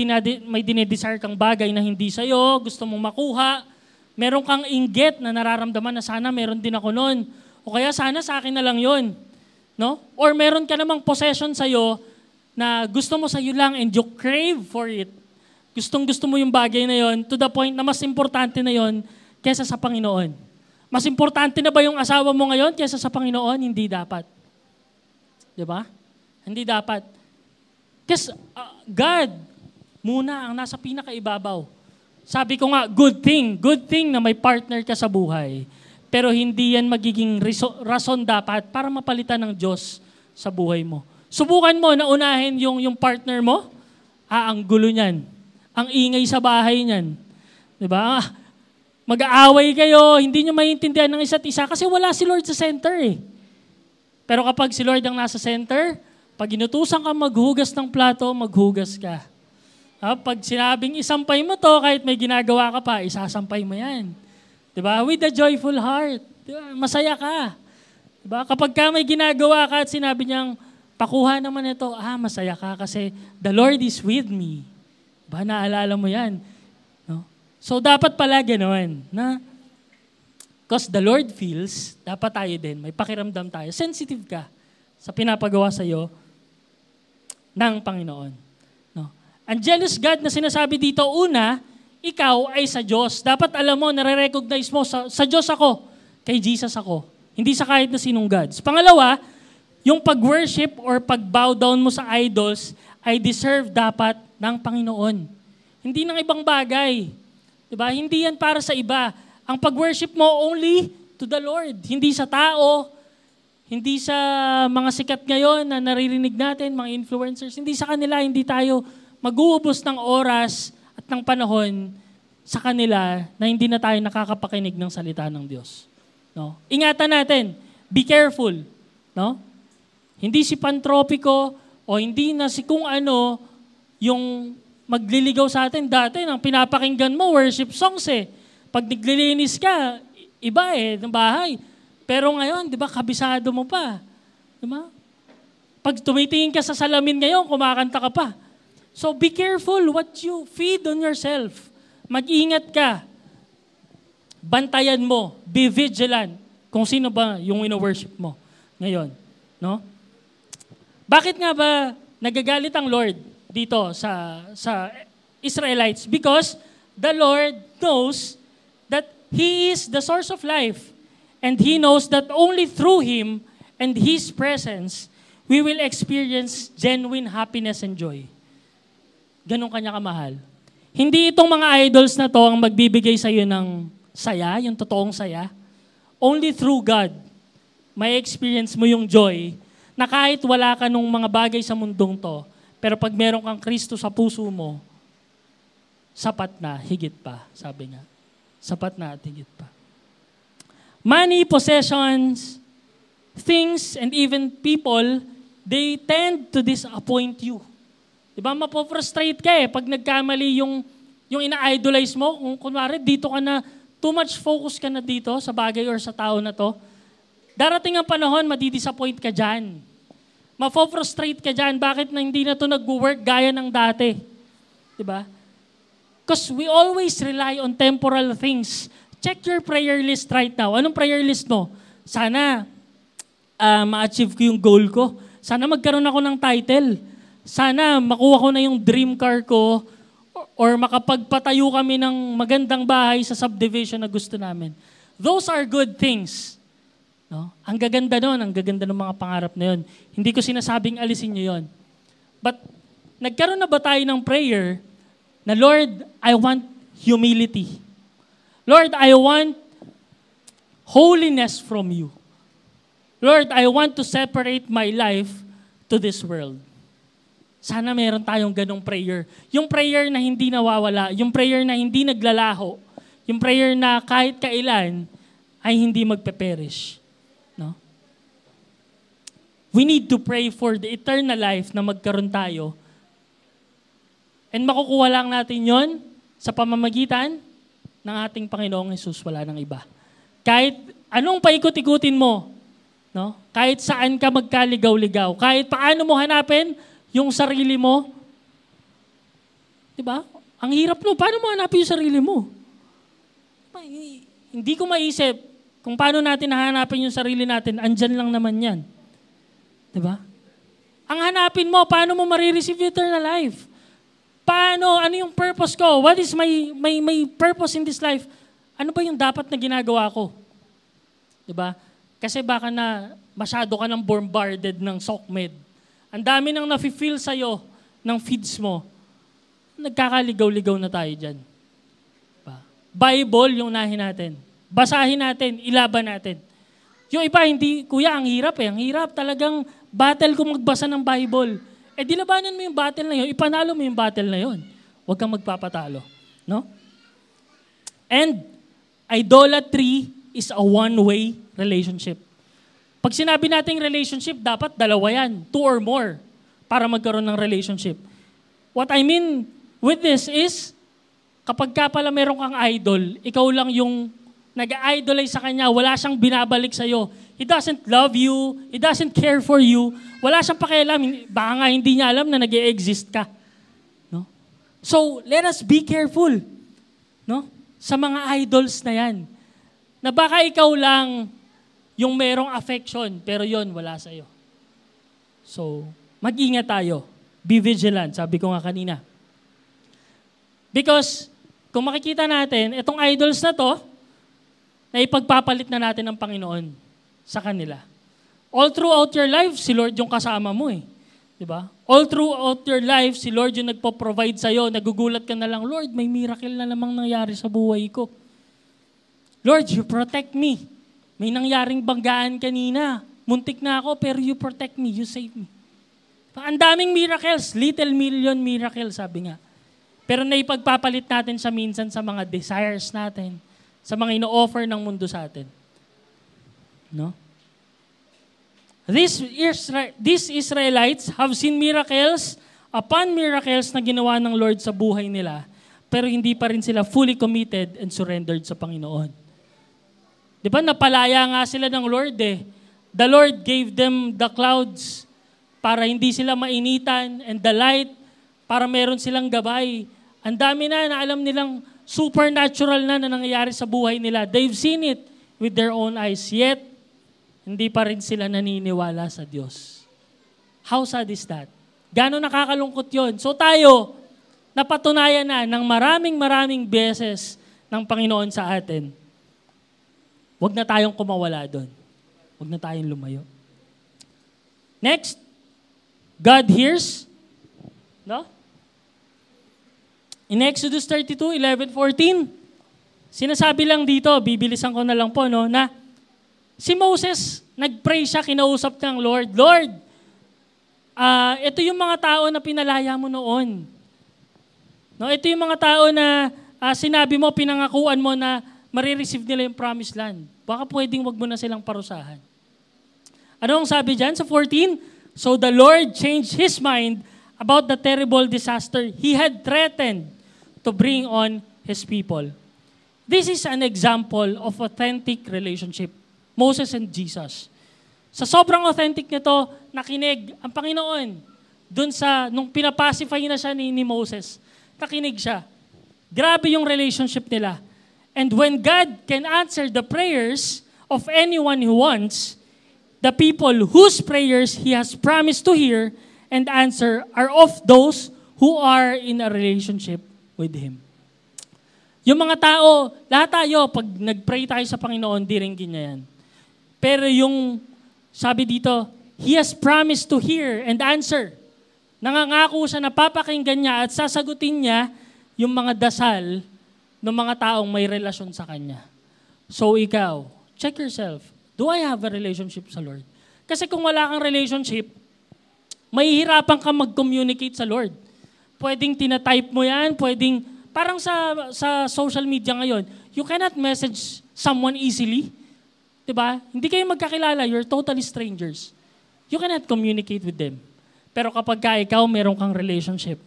dinidesire kang bagay na hindi sa'yo, gusto mong makuha, meron kang inggit na nararamdaman na sana meron din ako noon. O kaya sana sa akin na lang yon, no? Or meron ka namang possession sa'yo na gusto mo sa'yo lang and you crave for it. Gustong-gusto mo yung bagay na yon to the point na mas importante na yon kesa sa Panginoon. Mas importante na ba yung asawa mo ngayon kesa sa Panginoon? Hindi dapat. Di ba? Hindi dapat. Kasi God muna ang nasa pinakaibabaw. Sabi ko nga, good thing na may partner ka sa buhay. Pero hindi yan magiging rason dapat para mapalitan ng Diyos sa buhay mo. Subukan mo na unahin yung partner mo. Ang gulo niyan. Ang ingay sa bahay niyan. Diba? Mag-aaway kayo, hindi nyo maintindihan ng isa't isa kasi wala si Lord sa center eh. Pero kapag si Lord ang nasa center, pag inutusan ka maghugas ng plato, maghugas ka. Pag sinabing isampay mo to, kahit may ginagawa ka pa, isasampay mo yan. Diba? With a joyful heart. Diba? Masaya ka. Diba? Kapag ka may ginagawa ka at sinabi niyang, pakuha naman ito, masaya ka kasi the Lord is with me. Diba? Naalala mo yan. No? So, dapat pala ganoon. Because the Lord feels, dapat tayo din, may pakiramdam tayo. Sensitive ka sa pinapagawa sa'yo ng Panginoon. No? Ang jealous God na sinasabi dito, una, ikaw ay sa Diyos. Dapat alam mo, nare-recognize mo, sa Diyos ako, kay Jesus ako. Hindi sa kahit na sinong gods. Pangalawa, yung pag-worship or pag-bow down mo sa idols ay deserve dapat ng Panginoon. Hindi ng ibang bagay. Diba? Hindi yan para sa iba. Ang pag-worship mo only to the Lord. Hindi sa tao, hindi sa mga sikat ngayon na naririnig natin, mga influencers. Hindi sa kanila, hindi tayo mag-uubos ng oras at ng panahon sa kanila na hindi na tayo nakakapakinig ng salita ng Diyos. No? Ingatan natin, be careful. No? Hindi si pantropiko o hindi na si kung ano yung magliligaw sa atin dati nang pinapakinggan mo, worship songs eh. Pag naglilinis ka, iba ng bahay. Pero ngayon, di ba, kabisado mo pa. Di ba? Pag tumitingin ka sa salamin ngayon, kumakanta ka pa. So be careful what you feed on yourself. Mag-ingat ka. Bantayan mo. Be vigilant. Kung sino ba yung ino-worship mo ngayon. No? Bakit nga ba nagagalit ang Lord dito sa Israelites? Because the Lord knows that He is the source of life. And He knows that only through Him and His presence, we will experience genuine happiness and joy. Ganon kanya kamahal. Hindi itong mga idols na to ang magbibigay sa iyo ng saya, yung totoong saya. Only through God, may experience mo yung joy na kahit wala ka nung mga bagay sa mundong to, pero pag meron kang Kristo sa puso mo, sapat na, higit pa, sabi nga. Sapat na at higit pa. Money, possessions, things, and even people, they tend to disappoint you. Diba? Mapofrustrate ka pag nagkamali yung ina-idolize mo. Kung kunwari, dito ka na, too much focus ka na dito sa bagay or sa tao na to. Darating ang panahon, madidisappoint ka dyan. Mapofrustrate ka dyan. Bakit na hindi na to nag-work gaya ng dati? Diba? Because we always rely on temporal things. Check your prayer list right now. Anong prayer list mo? Sana ma-achieve ko yung goal ko. Sana magkaroon ako ng title. Sana makuha ko na yung dream car ko or makapagpatayo kami ng magandang bahay sa subdivision na gusto namin. Those are good things. No? Ang gaganda nun, ang gaganda ng mga pangarap na yun. Hindi ko sinasabing alisin nyo yun. But nagkaroon na ba tayo ng prayer na, Lord, I want humility. Lord, I want holiness from you. Lord, I want to separate my life to this world. Sana meron tayong ganong prayer. Yung prayer na hindi nawawala, yung prayer na hindi naglalaho, yung prayer na kahit kailan ay hindi magpe-perish. No? We need to pray for the eternal life na magkaroon tayo. And makukuha lang natin yon sa pamamagitan ng ating Panginoong Hesus, wala nang iba. Kahit anong paikot-ikutin mo, no? Kahit saan ka magkaligaw-ligaw, kahit paano mo hanapin yung sarili mo, di ba? Ang hirap no, paano mo hanapin yung sarili mo? Hindi ko maisip kung paano natin hahanapin yung sarili natin, andyan lang naman yan. Di ba? Ang hanapin mo, paano mo marireceive eternal life? Paano? Ano yung purpose ko? What is my purpose in this life? Ano ba yung dapat na ginagawa ko? Diba? Kasi baka na masyado ka nang bombarded ng SOCMED. Ang dami nang nafe-feel sa'yo ng feeds mo. Nagkakaligaw-ligaw na tayo dyan. Diba? Bible yung unahin natin. Basahin natin, ilaban natin. Yung iba, hindi, kuya, ang hirap Ang hirap talagang battle kung magbasa ng Bible. Di labanan mo yung battle na yun, ipanalo mo yung battle na yun. Huwag kang magpapatalo. No? And idolatry is a one-way relationship. Pag sinabi nating relationship, dapat dalawa yan, 2 or more, para magkaroon ng relationship. What I mean with this is, kapag ka pala meron kang idol, ikaw lang yung nag-idolize sa kanya, wala siyang binabalik sa'yo. He doesn't love you. He doesn't care for you. Wala siyang pakialam. Baka nga hindi niya alam na nag-e-exist ka. No? So, let us be careful. No? Sa mga idols na yan. Na baka ikaw lang yung merong affection, pero yon wala sa'yo. So, mag-ingat tayo. Be vigilant, sabi ko nga kanina. Because, kung makikita natin, itong idols na to, na ipagpapalit na natin ng Panginoon sa kanila. All throughout your life, si Lord yung kasama mo Diba? All throughout your life, si Lord yung nagpo-provide sa'yo. Nagugulat ka na lang, Lord, may miracle na namang nangyari sa buhay ko. Lord, you protect me. May nangyaring banggaan kanina. Muntik na ako, pero you protect me, you save me. Ang daming miracles, little million miracles, sabi nga. Pero naipagpapalit natin siya minsan sa mga desires natin, sa mga ino-offer ng mundo sa atin. No? These Israelites have seen miracles upon miracles na ginawa ng Lord sa buhay nila, pero hindi pa rin sila fully committed and surrendered sa Panginoon. Di ba, napalaya nga sila ng Lord The Lord gave them the clouds para hindi sila mainitan and the light para meron silang gabay. Ang dami na alam nilang supernatural na nangyayari sa buhay nila. They've seen it with their own eyes, yet hindi pa rin sila naniniwala sa Diyos. How sad is that? Gano'n nakakalungkot yon? So tayo, napatunayan na ng maraming beses ng Panginoon sa atin, huwag na tayong kumawala doon. Huwag na tayong lumayo. Next, God hears. No? In Exodus 32, 11, 14, sinasabi lang dito, bibilisan ko na lang po, no, na si Moses, nag-pray siya, kinausap ng Lord, Lord, ito yung mga tao na pinalaya mo noon. No, ito yung mga tao na sinabi mo, pinangakuan mo na marireceive nila yung promised land. Baka pwedeng wag mo na silang parusahan. Ano ang sabi dyan sa 14? So the Lord changed His mind about the terrible disaster He had threatened to bring on His people. This is an example of authentic relationship. Moses and Jesus. Sa sobrang authentic nito, nakinig ang Panginoon dun sa, nung pinapacify na siya ni Moses, nakinig siya. Grabe yung relationship nila. And when God can answer the prayers of anyone who wants, the people whose prayers He has promised to hear and answer are of those who are in a relationship with Him. Yung mga tao, lahat tayo, pag nag-pray tayo sa Panginoon, di rin ganyan. Pero yung, sabi dito, He has promised to hear and answer. Nangangako siya na papakinggan niya at sasagutin niya yung mga dasal ng mga taong may relasyon sa Kanya. So ikaw, check yourself. Do I have a relationship sa Lord? Kasi kung wala kang relationship, mahihirapan ka mag-communicate sa Lord. Pwedeng tinatype mo yan, pwedeng, parang sa social media ngayon, you cannot message someone easily. Diba? Hindi kayo magkakilala, you're totally strangers. You cannot communicate with them. Pero kapag ikaw meron kang relationship,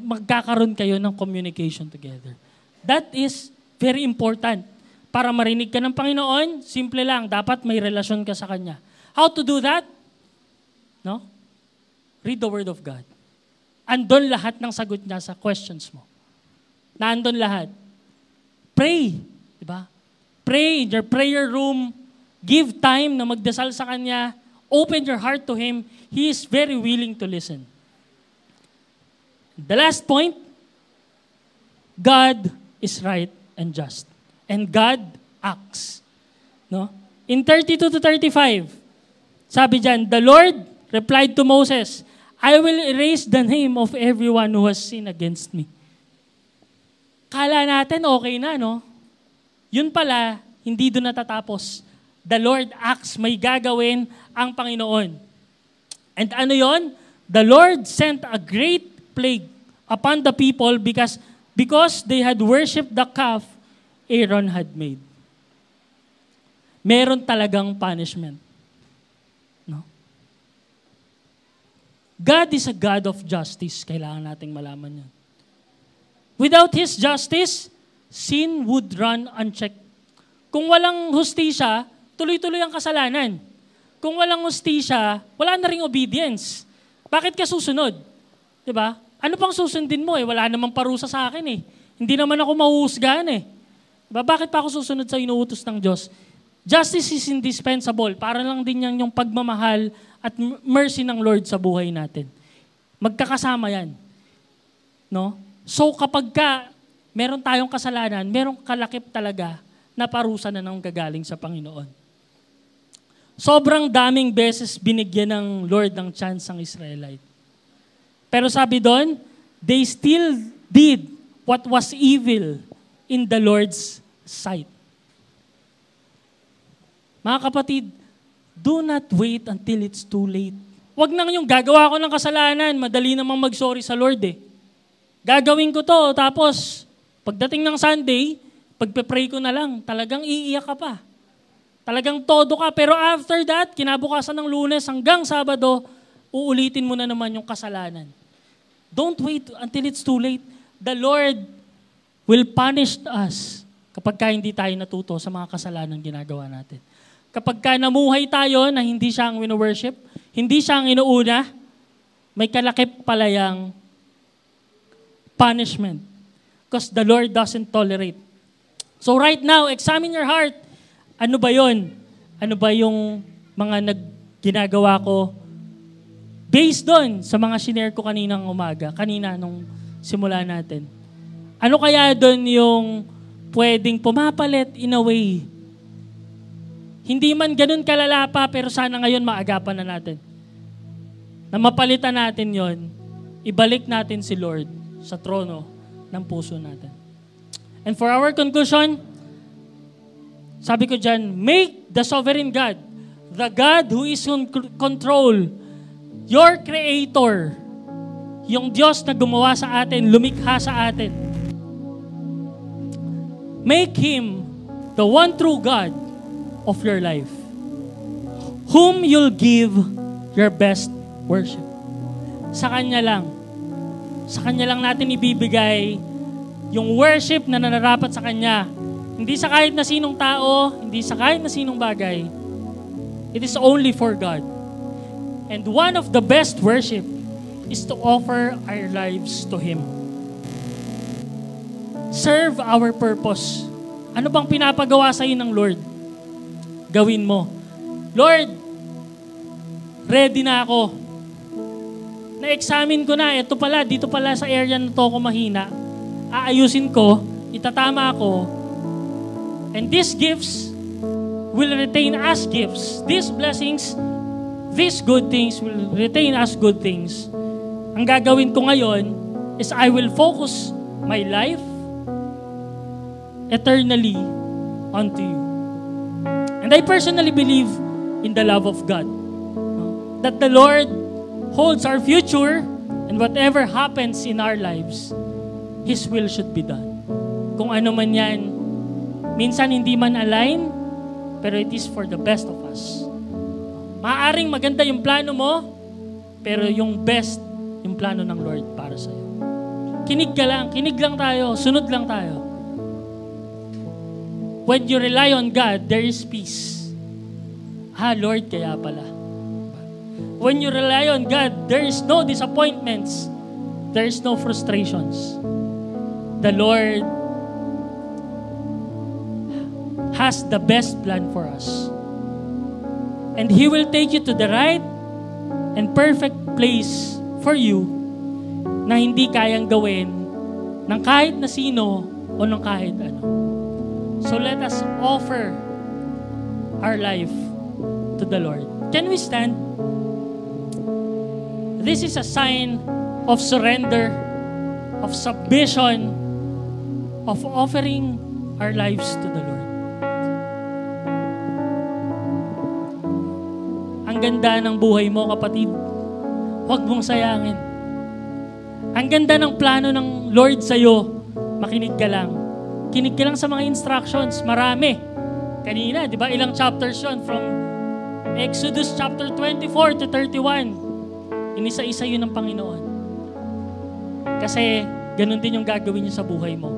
magkakaroon kayo ng communication together. That is very important. Para marinig ka ng Panginoon, simple lang, dapat may relasyon ka sa Kanya. How to do that? No? Read the Word of God. Andun lahat ng sagot niya sa questions mo. Nandun lahat. Pray. Diba? Pray in your prayer room. Give time na magdasal sa Kanya. Open your heart to Him. He is very willing to listen. The last point, God is right and just. And God acts. No? In 32 to 35, sabi dyan, the Lord replied to Moses, I will erase the name of everyone who has sinned against me. Kala natin okay na, no? Yun pala, hindi doon natatapos. The Lord acts, may gagawin ang Panginoon. And ano yon? The Lord sent a great plague upon the people because they had worshipped the calf Aaron had made. Meron talagang punishment. No? God is a God of justice. Kailangan nating malaman yan. Without His justice, sin would run unchecked. Kung walang hustisya, tuloy-tuloy ang kasalanan. Kung walang hustisya, wala na ring obedience. Bakit ka susunod? Diba? Ano pang susundin mo? Wala namang parusa sa akin eh. Hindi naman ako mahuhusgahan eh. Diba? Bakit pa ako susunod sa inuutos ng Diyos? Justice is indispensable. Para lang din yan yung pagmamahal at mercy ng Lord sa buhay natin. Magkakasama yan. No? So kapag meron tayong kasalanan, merong kalakip talaga na parusa na nang gagaling sa Panginoon. Sobrang daming beses binigyan ng Lord ng chance ang Israelite. Pero sabi doon, they still did what was evil in the Lord's sight. Mga kapatid, do not wait until it's too late. Huwag nang yung gagawa ko ng kasalanan, madali namang mag-sorry sa Lord eh. Gagawin ko to, tapos pagdating ng Sunday, pagpe-pray ko na lang, talagang iiyak ka pa. Talagang todo ka, pero after that, kinabukasan ng Lunes hanggang Sabado, uulitin mo na naman yung kasalanan. Don't wait until it's too late. The Lord will punish us kapag hindi tayo natuto sa mga kasalanan ginagawa natin. Kapag namuhay tayo na hindi siya ang wino-worship, hindi siya ang inuuna, may kalakip pala yang punishment. Because the Lord doesn't tolerate. So right now, examine your heart. Ano ba yon? Ano ba yung mga ginagawa ko based doon sa mga shinare ko kanina nung simula natin, ano kaya doon yung pwedeng pumapalit in a way? Hindi man ganun kalala pa, pero sana ngayon maagapan na natin. Na mapalitan natin yon, ibalik natin si Lord sa trono ng puso natin. And for our conclusion, sabi ko dyan, make the sovereign God, the God who is in control, your Creator, yung Diyos na gumawa sa atin, lumikha sa atin. Make Him the one true God of your life, whom you'll give your best worship. Sa Kanya lang natin ibibigay yung worship na nararapat sa Kanya. Hindi sa kahit na sinong tao, hindi sa kahit na sinong bagay. It is only for God. And one of the best worship is to offer our lives to Him. Serve our purpose. Ano bang pinapagawa sa iyo ng Lord? Gawin mo. Lord, ready na ako. Na-examine ko na, dito pala sa area na to ako mahina. Aayusin ko, itatama ako, and these gifts will retain as gifts. These blessings, these good things will retain as good things. Ang gagawin ko ngayon is I will focus my life eternally unto you. And I personally believe in the love of God. That the Lord holds our future, and whatever happens in our lives, His will should be done. Kung ano man yan, minsan hindi man align, pero it is for the best of us. Maaring maganda yung plano mo, pero yung best, yung plano ng Lord para sa iyo. Kinig lang tayo, sunod lang tayo. When you rely on God, there is peace. Lord, kaya pala. When you rely on God, there is no disappointments. There is no frustrations. The Lord has the best plan for us. And He will take you to the right and perfect place for you na hindi kayang gawin ng kahit na sino o ng kahit ano. So let us offer our life to the Lord. Can we stand? This is a sign of surrender, of submission, of offering our lives to the Lord. Ang ganda ng buhay mo, kapatid. Huwag mong sayangin. Ang ganda ng plano ng Lord sa'yo. Makinig ka lang. Kinig ka lang sa mga instructions. Marami. Kanina, di ba, ilang chapters yun? From Exodus chapter 24 to 31. Inisa-isa yun ng Panginoon. Kasi, ganun din yung gagawin niyo sa buhay mo.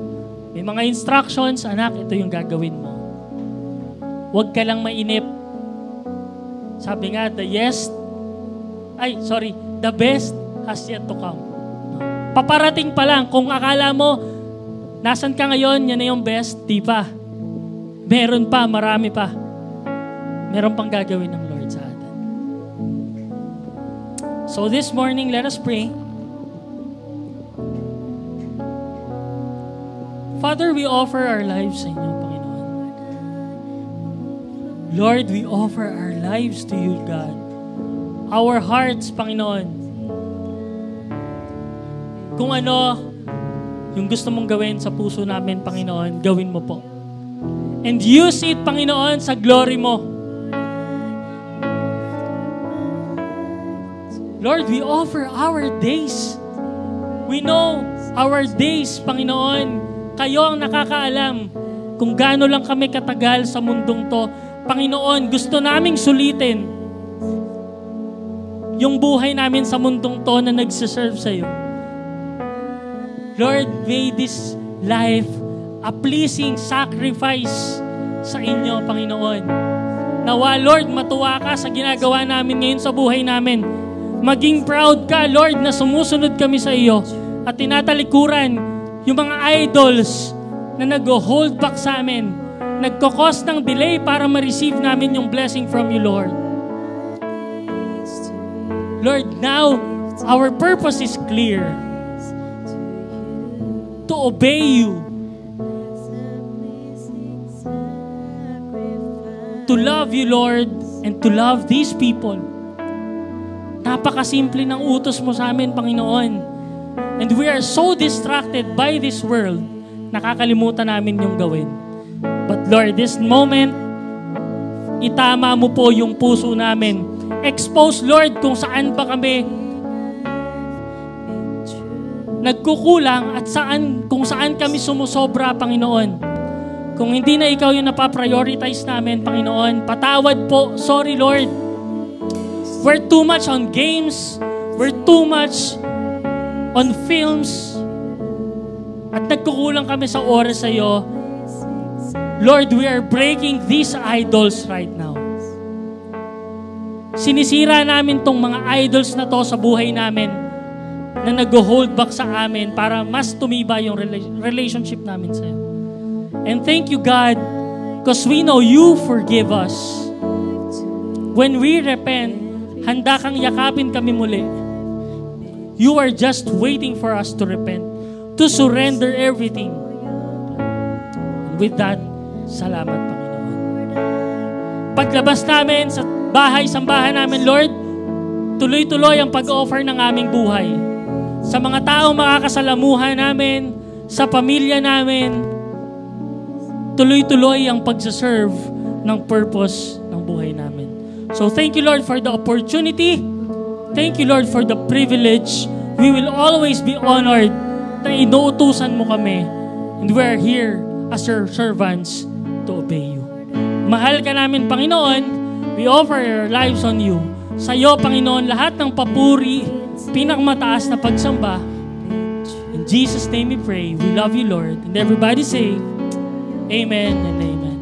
May mga instructions, anak, ito yung gagawin mo. Huwag ka lang mainip. Sabi nga, the best has yet to come. Paparating pa lang. Kung akala mo, nasan ka ngayon, yan na yung best, di pa. Meron pa, marami pa. Meron pang gagawin ng Lord sa atin. So this morning, let us pray. Father, we offer our lives sa inyo, Panginoon. Lord, we offer our lives to you, God. Our hearts, Panginoon. Kung ano yung gusto mong gawin sa puso namin, Panginoon, gawin mo po. And use it, Panginoon, sa glory mo. Lord, we offer our days. We know our days, Panginoon. Kayo ang nakakaalam kung gaano lang kami katagal sa mundong to. Panginoon, gusto naming sulitin yung buhay namin sa mundong to na nagsiserve sa iyo. Lord, may this life a pleasing sacrifice sa inyo, Panginoon. Nawa, Lord, matuwa ka sa ginagawa namin ngayon sa buhay namin. Maging proud ka, Lord, na sumusunod kami sa iyo at tinatalikuran yung mga idols na nag-hold back sa amin, nagkakos ng delay para ma-receive namin yung blessing from you, Lord. Lord, now our purpose is clear. To obey you. To love you, Lord, and to love these people. Napakasimple ng utos mo sa amin, Panginoon. And we are so distracted by this world, nakakalimutan namin yung gawin. But Lord, this moment, itama mo po yung puso namin. Expose, Lord, kung saan ba kami nagkukulang at kung saan kami sumusobra, Panginoon. Kung hindi na ikaw yung napaprioritize namin, Panginoon, patawad po. Sorry, Lord. We're too much on games. We're too much on films. At nagkukulang kami sa oras sa iyo. Lord, we are breaking these idols right now. Sinisira namin tong mga idols na to sa buhay namin na nag-hold back sa amin para mas tumiba yung relationship namin sa iyo. And thank you, God, because we know you forgive us. When we repent, handa kang yakapin kami muli. You are just waiting for us to repent, to surrender everything. And with that, salamat, Panginoon. Paglabas namin sa sambahan namin, Lord, tuloy-tuloy ang pag-offer ng aming buhay. Sa mga taong makakasalamuhan namin, sa pamilya namin, tuloy-tuloy ang pagsaserve ng purpose ng buhay namin. So thank you, Lord, for the opportunity. Thank you, Lord, for the privilege. We will always be honored na inuutusan mo kami. And we are here as your servants to obey you. Mahal ka namin, Panginoon. We offer our lives on you. Sa iyo, Panginoon, lahat ng papuri, pinakmataas na pagsamba. In Jesus' name we pray. We love you, Lord. And everybody say, Amen and amen.